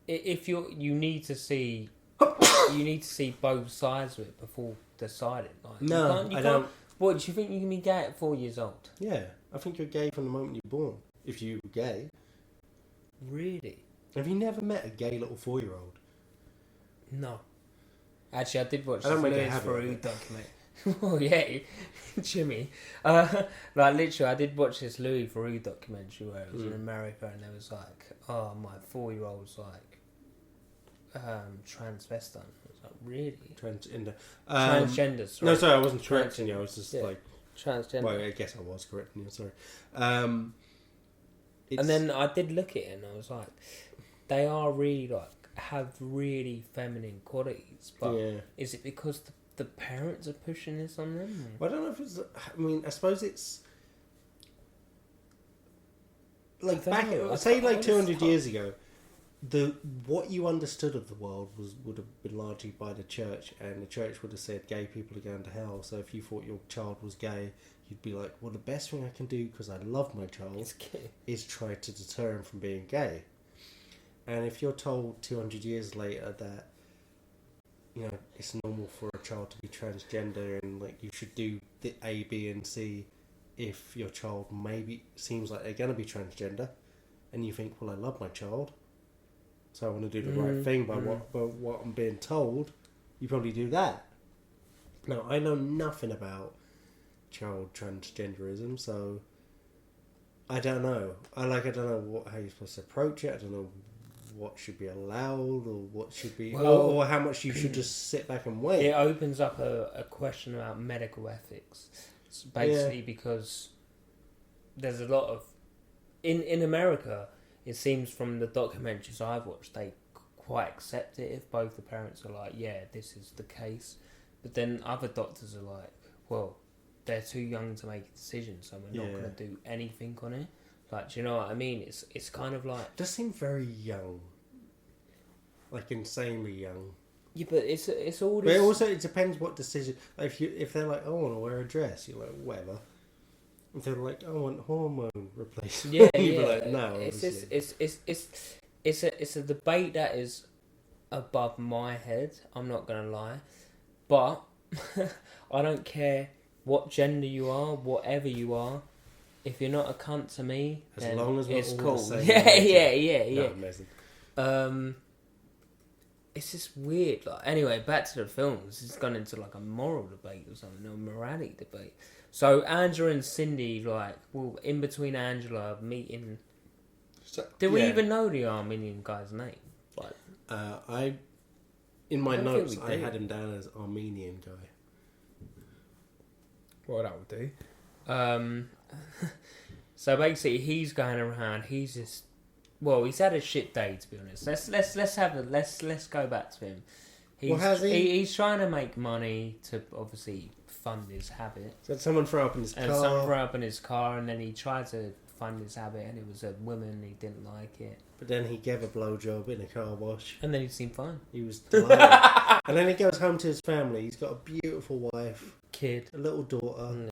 if you need to see both sides of it before deciding. Like, no, I don't. What, do you think you can be gay at 4 years old? Yeah, I think you're gay from the moment you're born. If you're gay. Really? Have you never met a gay little 4-year-old? No. Actually, I did watch the Liz Farouk documentary. Oh yeah, Jimmy. Like literally, I did watch this Louis Theroux documentary where it was in America, and there was like, oh, my 4-year-old's like transvestite. I was like, really? Transgender. Transgender. Sorry. No, sorry, I wasn't correcting you. I was just like transgender. Well, I guess I was correcting you. Sorry. And then I did look at it, and I was like, they are really like have really feminine qualities, but is it because the parents are pushing this on them? Well, I don't know if it's. I mean, I suppose it's like back. Say like 200 years ago, what you understood of the world would have been largely by the church, and the church would have said gay people are going to hell. So if you thought your child was gay, you'd be like, well, the best thing I can do because I love my child is try to deter him from being gay. And if you're told 200 years later that, you know, it's normal for a child to be transgender and like you should do the A, B, and C if your child maybe seems like they're going to be transgender, and you think, well, I love my child, so I want to do the right thing by what I'm being told, you probably do that. Now, I know nothing about child transgenderism, so I don't know. I don't know how you're supposed to approach it. I don't know what should be allowed or what should be, or how much you should just sit back and wait. It opens up a question about medical ethics. It's basically because there's a lot of in America. It seems from the documentaries I've watched, they quite accept it if both the parents are like, yeah, this is the case. But then other doctors are like, well, they're too young to make a decision, so we're not going to do anything on it. Like, do you know what I mean? It's kind of like... It does seem very young. Like, insanely young. Yeah, but it's all this... But also, it depends what decision... Like, if they're like, I want to wear a dress, you're like, whatever. If they're like, I want hormone replacement, you'd be like, no. It's a debate that is above my head, I'm not going to lie. But I don't care what gender you are, whatever you are. If you're not a cunt to me, as long as we're it's all cool. the same. Yeah. No, amazing. It's just weird. Like, anyway, back to the films. It's gone into like a moral debate or something, or a morality debate. So Angela and Cindy, like, well, in between Angela meeting. Do we even know the Armenian guy's name? Like, in my notes, I had him down as Armenian guy. Well, that would do. So basically, he's going around. He's just, well, he's had a shit day, to be honest. Let's go back to him. He's trying to make money to obviously fund his habit. So someone threw up in his car. And someone threw up in his car, and then he tried to fund his habit, and it was a woman. He didn't like it. But then he gave a blowjob in a car wash. And then he seemed fine. He was delighted. And then he goes home to his family. He's got a beautiful wife, kid, a little daughter, a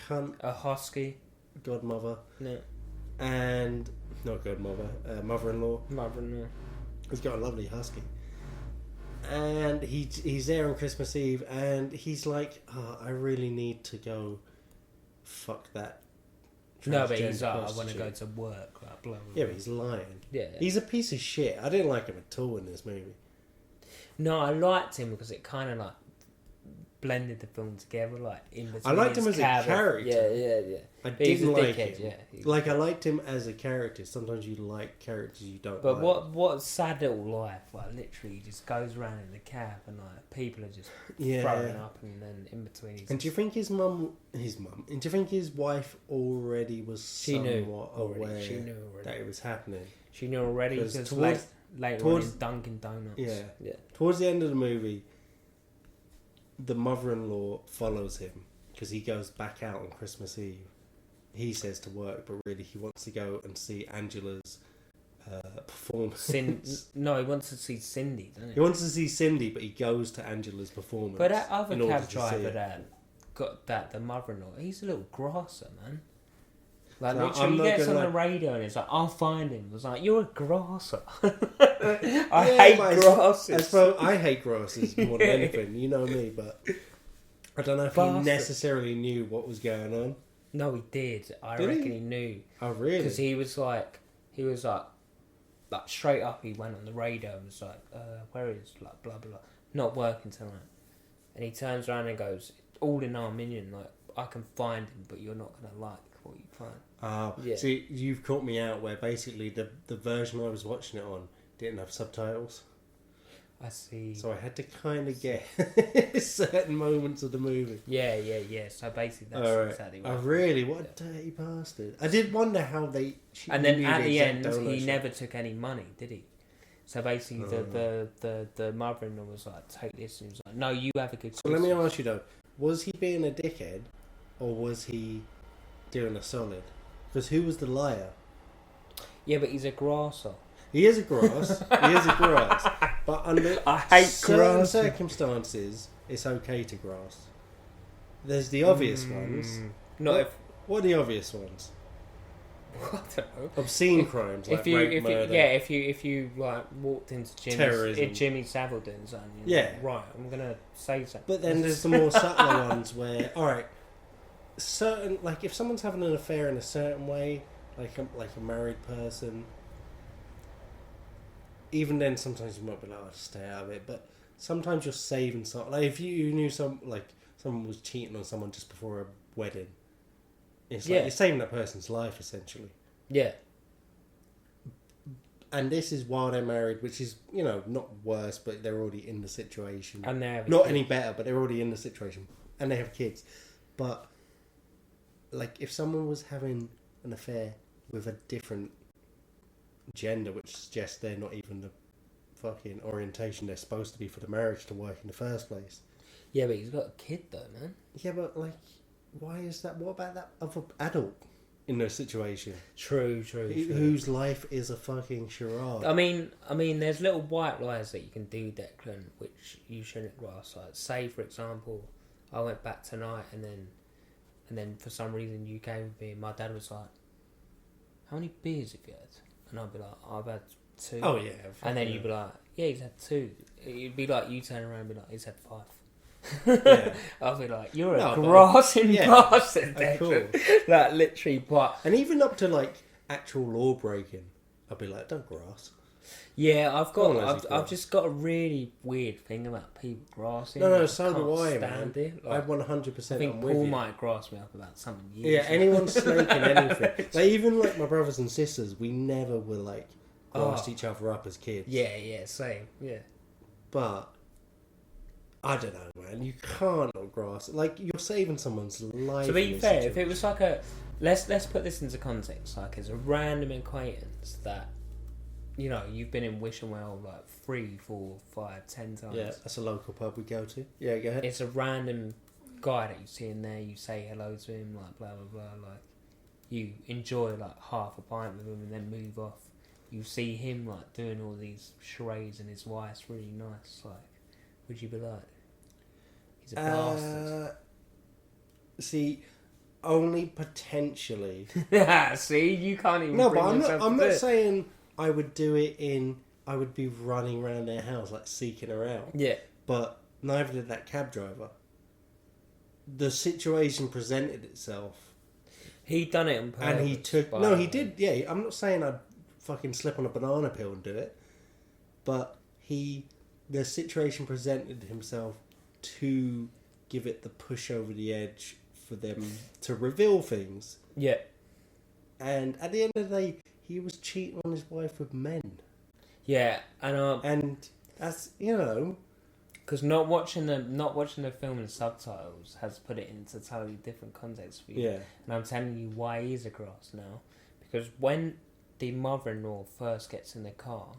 cunt, a husky, godmother, no, and not godmother, mother-in-law. Mother-in-law. He's got a lovely husky. And he's there on Christmas Eve, and he's like, oh, I really need to go fuck that. No, but he's like, I want to go to work. Like, blah, blah, blah. Yeah, but he's lying. Yeah. He's a piece of shit. I didn't like him at all in this movie. No, I liked him because it kind of like blended the film together, like in between. I liked him as a character. Yeah. I didn't like him. Yeah, like I liked him as a character. Sometimes you like characters you don't. But like. what sad little life? Like literally, he just goes around in the cab and like people are just throwing up, and then in between. And do you think his mum? And do you think his wife already was somewhat aware that it was happening? She knew already because later on in Dunkin' Donuts. Yeah. Towards the end of the movie, the mother-in-law follows him because he goes back out on Christmas Eve. He says to work, but really he wants to go and see Angela's performance. No, he wants to see Cindy, doesn't he? He wants to see Cindy, but he goes to Angela's performance. But that other cab driver the mother-in-law, he's a little grosser, man. Like, so literally, he gets on the radio and it's like, I'll find him. It's like, you're a grosser. I hate grosses. I hate grosses more than anything. You know me, but I don't know if he necessarily knew what was going on. No, he did. I reckon he knew. Oh, really? Because he was like, straight up, he went on the radio and was like, where is, like, blah, blah, blah, not working tonight. And he turns around and goes, all in our minion. Like, I can find him, but you're not gonna like what you find. Yeah. See, you've caught me out where basically the version I was watching it on didn't have subtitles. I see. So I had to kind of get certain moments of the movie. Yeah. So basically, that's exactly what. Oh, really? What a dirty bastard! I did wonder how they. And then at the end, he never took any money, did he? So basically, the mother-in-law was like, "Take this," and he was like, "No, you have a good." So let me ask you though: was he being a dickhead, or was he doing a solid? Because who was the liar? Yeah, but he's a grasser. He is a grass. He is a grass. But under I hate certain grass. circumstances, it's okay to grass. There's the obvious ones. What are the obvious ones? I don't know. Obscene crimes like rape, murder. If you like walked into Terrorism. Jimmy Savile doing something, like, right, I'm gonna say something. But then there's the more subtler ones where, all right, certain like if someone's having an affair in a certain way, like a married person. Even then, sometimes you might be like, "I'll stay out of it." But sometimes you're saving something. Like if you knew someone was cheating on someone just before a wedding, it's like you're saving that person's life essentially. Yeah. And this is while they're married, which is not worse, but they're already in the situation. And they have not any better, but they're already in the situation, and they have kids. But like, if someone was having an affair with a different gender, which suggests they're not even the fucking orientation they're supposed to be for the marriage to work in the first place. Yeah, but he's got a kid though, man. Yeah, but like, why is that? What about that other adult in their situation? True. Whose life is a fucking charade. I mean, there's little white lies that you can do, Declan, which you shouldn't grasp. Like, say, for example, I went back tonight, and then for some reason you came with me, and my dad was like, "How many beers have you had?" And I'd be like, "I've had 2. Oh yeah. And then you'd be like, "Yeah, he's had 2. It'd be like you turn around and be like, "He's had 5. Yeah. I'll be like, "You're a grassing bastard, cool. Like, literally, but... And even up to, like, actual law breaking, I'd be like, don't grass. Yeah, I've just got a really weird thing about people grassing. No, like, so do I, man. It. Like, I 100% I think I'm Paul with you. might grass me up about something. Yeah, anyone snaking anything. Like, even, like, my brothers and sisters, we never were, like, grassed each other up as kids. Yeah, same, yeah. But... I don't know, man. You can't not grass. Like, you're saving someone's life. To be fair, if it was like a... Let's put this into context. Like, it's a random acquaintance that, you've been in Wish and Well like 3, 4, 5, 10 times. Yeah, that's a local pub we go to. Yeah, go ahead. It's a random guy that you see in there. You say hello to him, like, blah, blah, blah. Like, you enjoy, like, half a pint with him and then move off. You see him, like, doing all these charades and his wife's really nice, like... Would you be like, he's a bastard? See, only potentially. See, you can't even. No, but I'm not saying I would do it I would be running around their house like seeking her out. Yeah. But neither did that cab driver. The situation presented itself. He'd done it on purpose. And he took. No, he did. Yeah, I'm not saying I'd fucking slip on a banana peel and do it, but the situation presented himself to give it the push over the edge for them to reveal things. Yeah. And at the end of the day, he was cheating on his wife with men. Yeah, and that's because not watching the film in subtitles has put it into totally different context for you. Yeah. And I'm telling you why he's a grass now, because when the mother-in-law first gets in the car,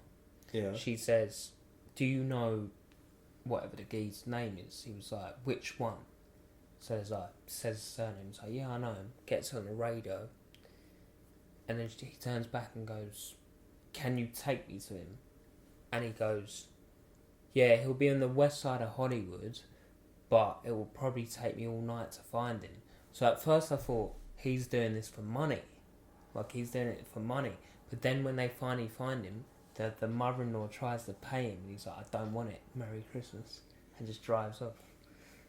she says, "Do you know whatever the gee's name is?" He was like, "Which one?" So he's like, says his surname. He's like, "Yeah, I know him." Gets on the radio. And then he turns back and goes, "Can you take me to him?" And he goes, "Yeah, he'll be on the west side of Hollywood, but it will probably take me all night to find him." So at first I thought, he's doing this for money. Like, he's doing it for money. But then when they finally find him, the mother-in-law tries to pay him, and he's like, "I don't want it, Merry Christmas," and just drives off.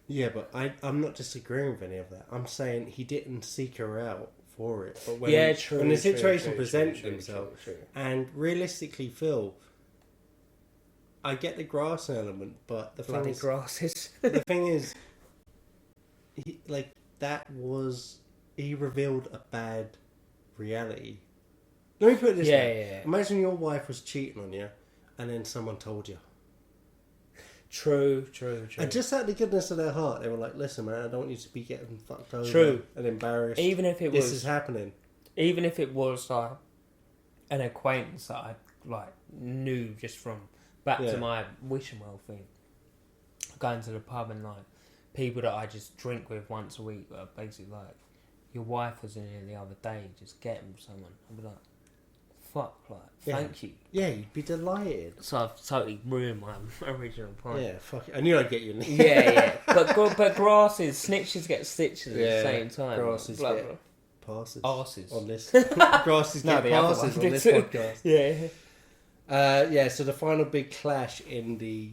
Yeah, but I'm not disagreeing with any of that. I'm saying he didn't seek her out for it. But when the situation presented himself, and realistically, Phil, I get the grass element, but the thing is, he revealed a bad reality. Let me put it this way. Yeah. Imagine your wife was cheating on you, and then someone told you. True. And just out of the goodness of their heart, they were like, "Listen, man, I don't want you to be getting fucked over True. and embarrassed. Even if it this was is happening. Even if it was like an acquaintance that I like knew just from back to my wishing well thing, going to the pub and like people that I just drink with once a week are basically like, your wife was in here the other day, just get him someone. I'd be like, fuck, like, thank you. Yeah, you'd be delighted. So I've totally ruined my original point. Yeah, fuck it. I knew I'd get you. Yeah. But grasses, snitches get stitches at the same time. Grasses get passes. Arses. On this. Grasses get passes on this podcast. Yeah. So the final big clash in the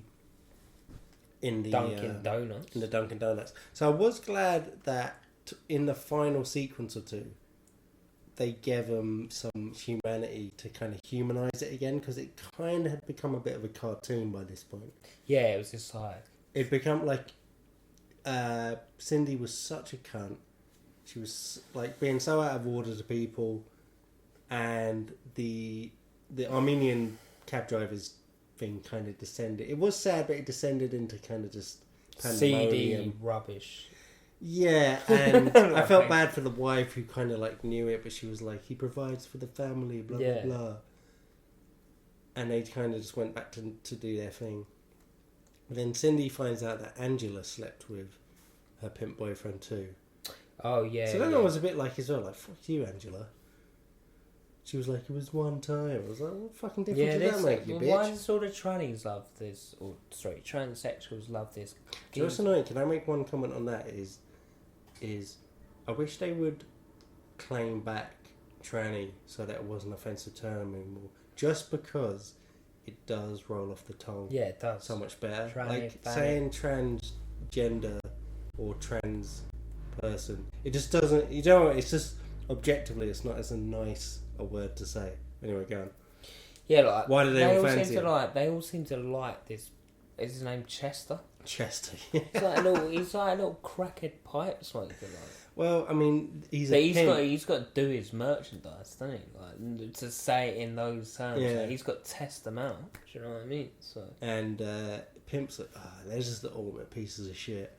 Dunkin' Donuts. In the Dunkin' Donuts. So I was glad that in the final sequence or two, they gave them some humanity to kind of humanise it again, because it kind of had become a bit of a cartoon by this point. Yeah, it was just like... It become like... Cindy was such a cunt. She was like being so out of order to people, and the Armenian cab drivers thing kind of descended. It was sad, but it descended into kind of just pandemonium. CD rubbish. Yeah, and I felt bad for the wife who kind of like knew it, but she was like, he provides for the family, blah, blah, blah. And they kind of just went back to do their thing. But then Cindy finds out that Angela slept with her pimp boyfriend too. Oh, yeah. So then I was a bit like as well, like, fuck you, Angela. She was like, it was one time. I was like, what fucking difference does that make, you bitch? Why does all the trannies love this, or sorry, transsexuals love this? Do you know what's annoying? Can I make one comment on that? Is I wish they would claim back tranny so that it wasn't an offensive term anymore. Just because it does roll off the tongue. Yeah, it does. So much better. Tranny, like bang. saying transgender or trans person, it just doesn't. You know, it's just objectively, it's not as a nice a word to say. Anyway, go on. Yeah, like why do they all fancy seem to like? They all seem to like this. Is his name Chester? Chester. He's like a little crackhead pipe smoker. Like. Well, I mean, he's got to do his merchandise, doesn't he? Like to say it in those terms. Yeah. Like, he's got to test them out. Do you know what I mean? So. And pimps, they're just the ultimate pieces of shit.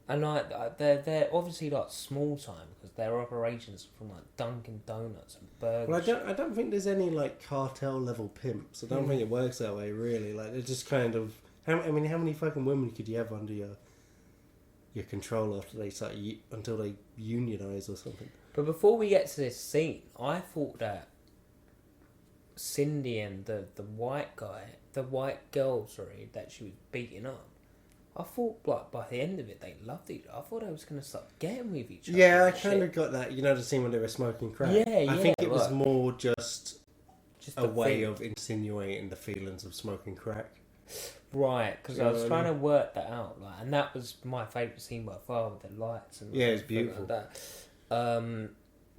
And like they're obviously like small time because their operations from like Dunkin' Donuts and burgers. Well, I don't think there's any like cartel level pimps. I don't think it works that way really. Like they're just kind of. How many fucking women could you have under your control after they start until they unionize or something? But before we get to this scene, I thought that Cindy and the white girl, that she was beating up. I thought, like, by the end of it, they loved each other. I thought they was going to start getting with each other. Yeah, I kind of got that. You know, the scene when they were smoking crack. Yeah, I think it was more just a way thing. of insinuating the feelings of smoking crack. Right, because I was trying to work that out, like, and that was my favourite scene by far with the lights and yeah, it's beautiful. Like that.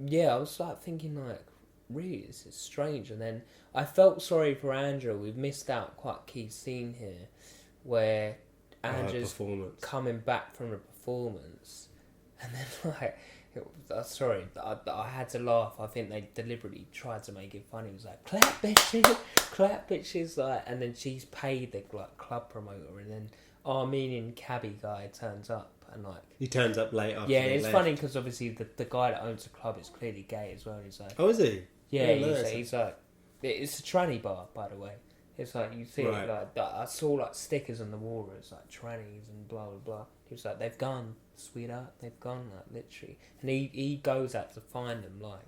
Yeah, I was like thinking, like, really, this is strange. And then I felt sorry for Andrew. We've missed out quite a key scene here, where Andrew's coming back from a performance, and then like, sorry, I had to laugh. I think they deliberately tried to make it funny. It was like, clap bitches, like, and then she's paid the like club promoter, and then Armenian cabbie guy turns up, and like he turns up late after. Yeah, it's funny because obviously the guy that owns the club is clearly gay as well. He's like, oh, is he? Yeah, he's like, it's a tranny bar, by the way. It's like, you see it, like, I saw like stickers on the wall, it's like trannies and blah blah blah. He was like, they've gone, sweetheart, they've gone, like, literally. And he goes out to find them, like,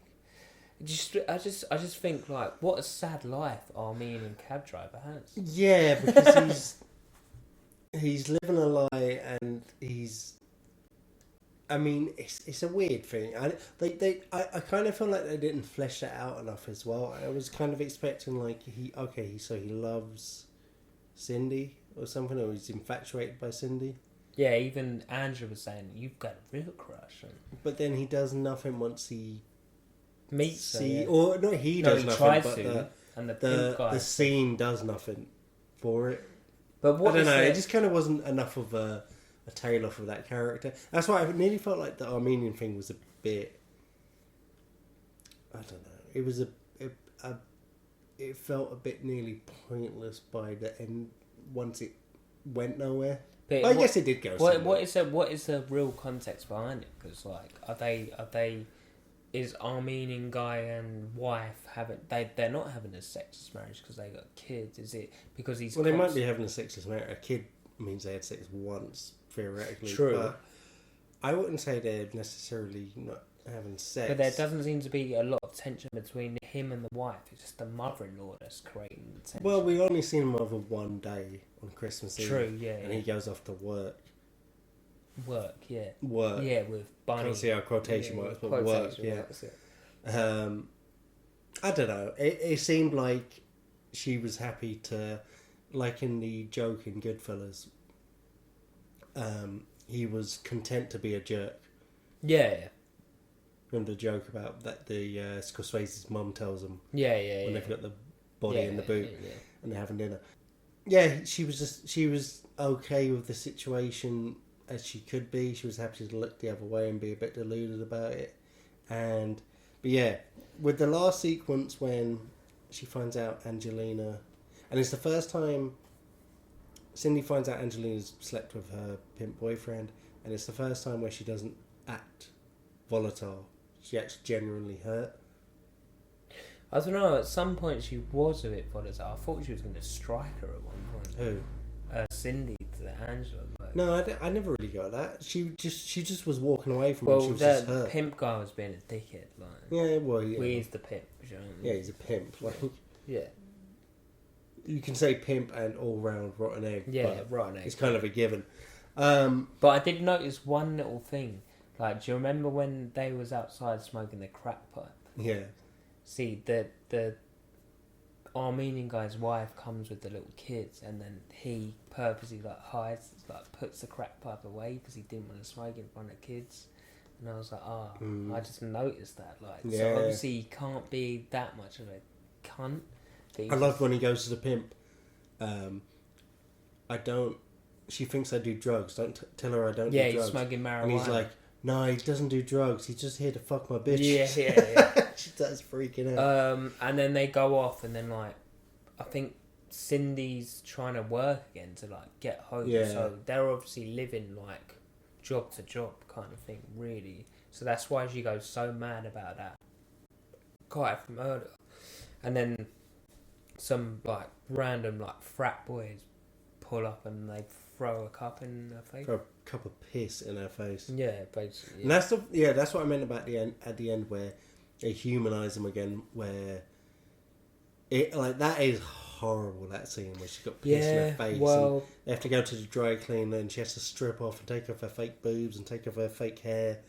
I just think, like, what a sad life Armenian cab driver has. Yeah, because he's living a lie, and I mean, it's a weird thing. I kind of feel like they didn't flesh that out enough as well. I was kind of expecting like he loves Cindy or something, or he's infatuated by Cindy. Yeah, even Andrew was saying you've got a real crush. But then he does nothing once he meets her. Yeah. Or not, he does he nothing. Tries but to, and the scene does nothing for it. But what I don't know. It just kind of wasn't enough of a a tail off of that character. That's why I nearly felt like the Armenian thing was a bit. I don't know. It was it felt a bit nearly pointless by the end once it went nowhere. But I guess it did go somewhere. What is the real context behind it? Because is Armenian guy and wife they're not having a sexless marriage because they got kids? Is it because he's they might be having a sexless marriage? A kid means they had sex once theoretically. True, but I wouldn't say they're necessarily not having sex. But there doesn't seem to be a lot of tension between him and the wife. It's just the mother-in-law that's creating the tension. Well, we only seen him over one day on Christmas Eve. True, yeah. And he goes off to work. Work, yeah. Work. Yeah, with Bunny. I can't see how quotation marks, but work, yeah. I don't know. It seemed like she was happy to, like in the joke in Goodfellas, he was content to be a jerk. Yeah. Remember the joke about that the Scorsese's mum tells him when they've got the body in the boot and they're having dinner. Yeah, she was okay with the situation as she could be. She was happy to look the other way and be a bit deluded about it. But yeah, with the last sequence when she finds out Angelina, and it's the first time Cindy finds out Angelina's slept with her pimp boyfriend, and it's the first time where she doesn't act volatile. She actually genuinely hurt. I don't know, at some point she was a bit volatile. I thought she was going to strike her at one point. Who? Cindy to Angela. Like. No, I never really got that. She just was walking away from well, him. She was just hurt. The pimp guy was being a dickhead. Like. Yeah, well, yeah. He's the pimp. You know what I mean? Yeah, he's a pimp. Like, yeah. You can say pimp and all-round rotten egg. Yeah, rotten egg. It's kind of a given. But I did notice one little thing. Like, do you remember when they was outside smoking the crack pipe? Yeah. See, the Armenian guy's wife comes with the little kids, and then he purposely puts the crack pipe away because he didn't want to smoke in front of kids. And I was like, I just noticed that. So obviously he can't be that much of a cunt. I love when he goes to the pimp. She thinks I do drugs. Don't tell her I don't do drugs. Yeah, he's smoking marijuana. And he's like, no, he doesn't do drugs. He's just here to fuck my bitch. Yeah. She starts freaking out. And then they go off, and then I think Cindy's trying to work again to get home. Yeah. So they're obviously living job to job kind of thing, really. So that's why she goes so mad about that guy from earlier. And then some random frat boys pull up and they throw a cup in her face. Throw a cup of piss in her face. Yeah, basically. Yeah. And that's what I meant about the end. At the end, where they humanise him again, where it that is horrible. That scene where she's got piss in her face. Well, and they have to go to the dry cleaner, and she has to strip off and take off her fake boobs and take off her fake hair.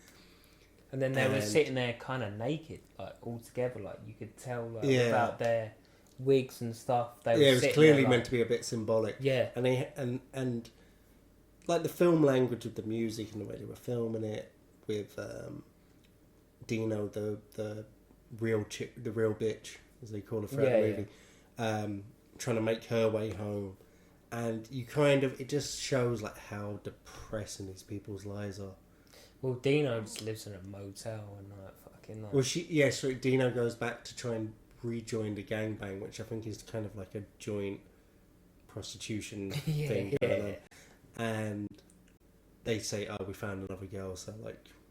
And then they were sitting there kind of naked, all together. You could tell about their wigs and stuff. It was clearly meant to be a bit symbolic. Yeah. And they and the film language of the music and the way they were filming it with Dino, the real chick, the real bitch, as they call her throughout the movie, trying to make her way home. And it just shows how depressing these people's lives are. Well, Dino just lives in a motel and fucking. Well, so Dino goes back to try and rejoin the gangbang, which I think is kind of like a joint prostitution thing going on. And they say, "Oh, we found another girl," so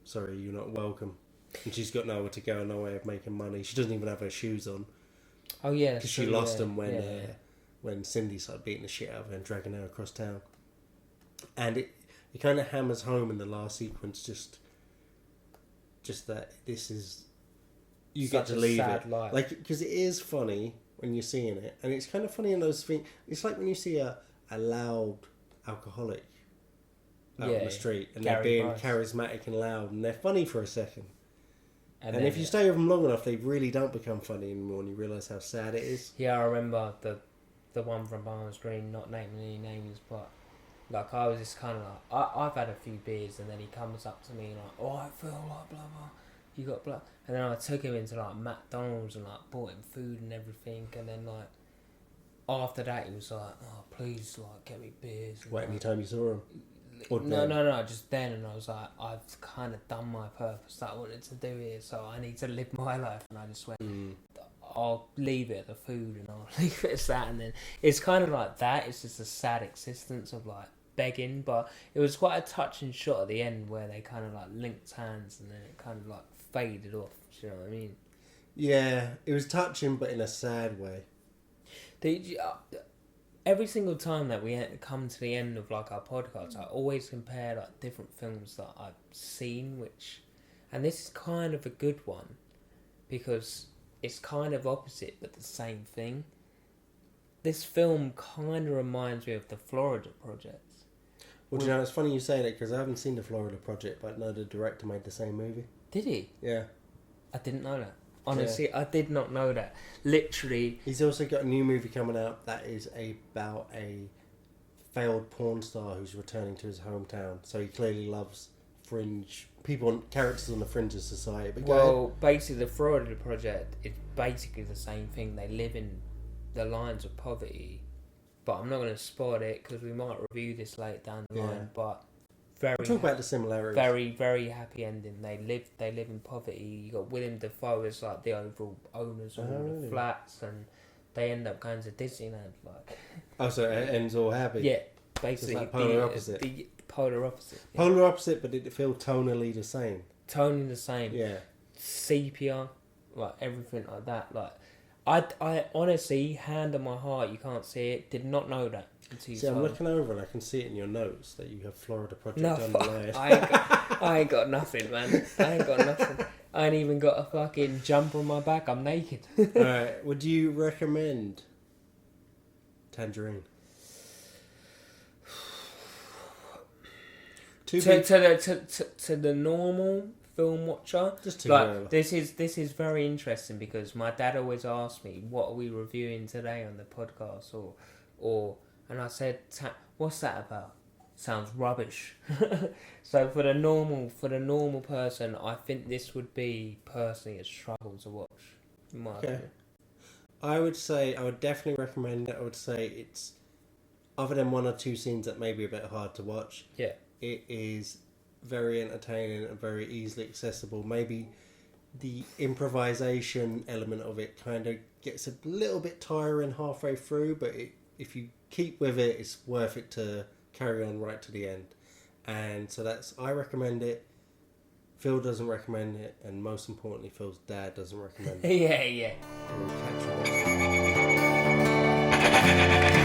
sorry, you're not welcome. And she's got nowhere to go, no way of making money. She doesn't even have her shoes on. Oh yeah, because she lost them when Cindy started beating the shit out of her and dragging her across town. And it kind of hammers home in the last sequence, just that this is you such get to leave sad it, life. because it is funny when you're seeing it, and it's kind of funny in those things. It's like when you see a loud alcoholic out on the street, and they're being charismatic and loud, and they're funny for a second. And if you stay with them long enough, they really don't become funny anymore, and you realise how sad it is. Yeah, I remember the one from Barnes Green, not naming any names, but I was just kind of I've had a few beers, and then he comes up to me oh, I feel blah blah, you got blah, and then I took him into McDonald's and bought him food and everything, and then after that he was oh please get me beers. What, any time you saw him? No. Just then, and I was like, I've kind of done my purpose that I wanted to do here, so I need to live my life. And I just went, I'll leave it at the food, and I'll leave it as that. And then it's kind of like that. It's just a sad existence of like begging, but it was quite a touching shot at the end where they kind of like linked hands, and then it kind of like faded off. Do you know what I mean? Yeah, it was touching, but in a sad way. Every single time that we come to the end of like our podcast, I always compare like different films that I've seen, and this is kind of a good one because it's kind of opposite but the same thing. This film kind of reminds me of the Florida Project. Well, do you know, it's funny you say that because I haven't seen the Florida Project, but I know the director made the same movie. Did he? Yeah. I didn't know that. Honestly, I did not know that. Literally. He's also got a new movie coming out that is about a failed porn star who's returning to his hometown. So he clearly loves fringe people, characters on the fringe of society. But basically, the Florida Project is basically the same thing. They live in the lines of poverty, but I'm not going to spoil it because we might review this later down the line. But we'll talk about the similarities. Very, very happy ending. They live in poverty. You got Willem Dafoe as like the overall owners of all the flats, and they end up going to Disneyland. Like, so it ends all happy. Yeah, basically so it's like polar opposite. The polar opposite. Yeah. Polar opposite, but did it feel tonally the same? Tonally the same. Yeah. Sepia, like everything like that. Like, I honestly, hand on my heart, you can't see it. Did not know that. See, I'm looking over and I can see it in your notes that you have Florida Project on the line. I ain't got nothing, man. I ain't got nothing. I ain't even got a fucking jumper on my back. I'm naked. Alright, would you recommend Tangerine? To the normal film watcher, just like this is very interesting because my dad always asked me, "What are we reviewing today on the podcast?" or and I said, "What's that about?" Sounds rubbish. So for the normal person, I think this would be personally a struggle to watch. In my opinion. I would definitely recommend it. I would say it's, other than one or two scenes that may be a bit hard to watch. Yeah. It is very entertaining and very easily accessible. Maybe the improvisation element of it kind of gets a little bit tiring halfway through, but if you keep with it, it's worth it to carry on right to the end. And so I recommend it. Phil doesn't recommend it, and most importantly, Phil's dad doesn't recommend it. Yeah. We'll catch you next time.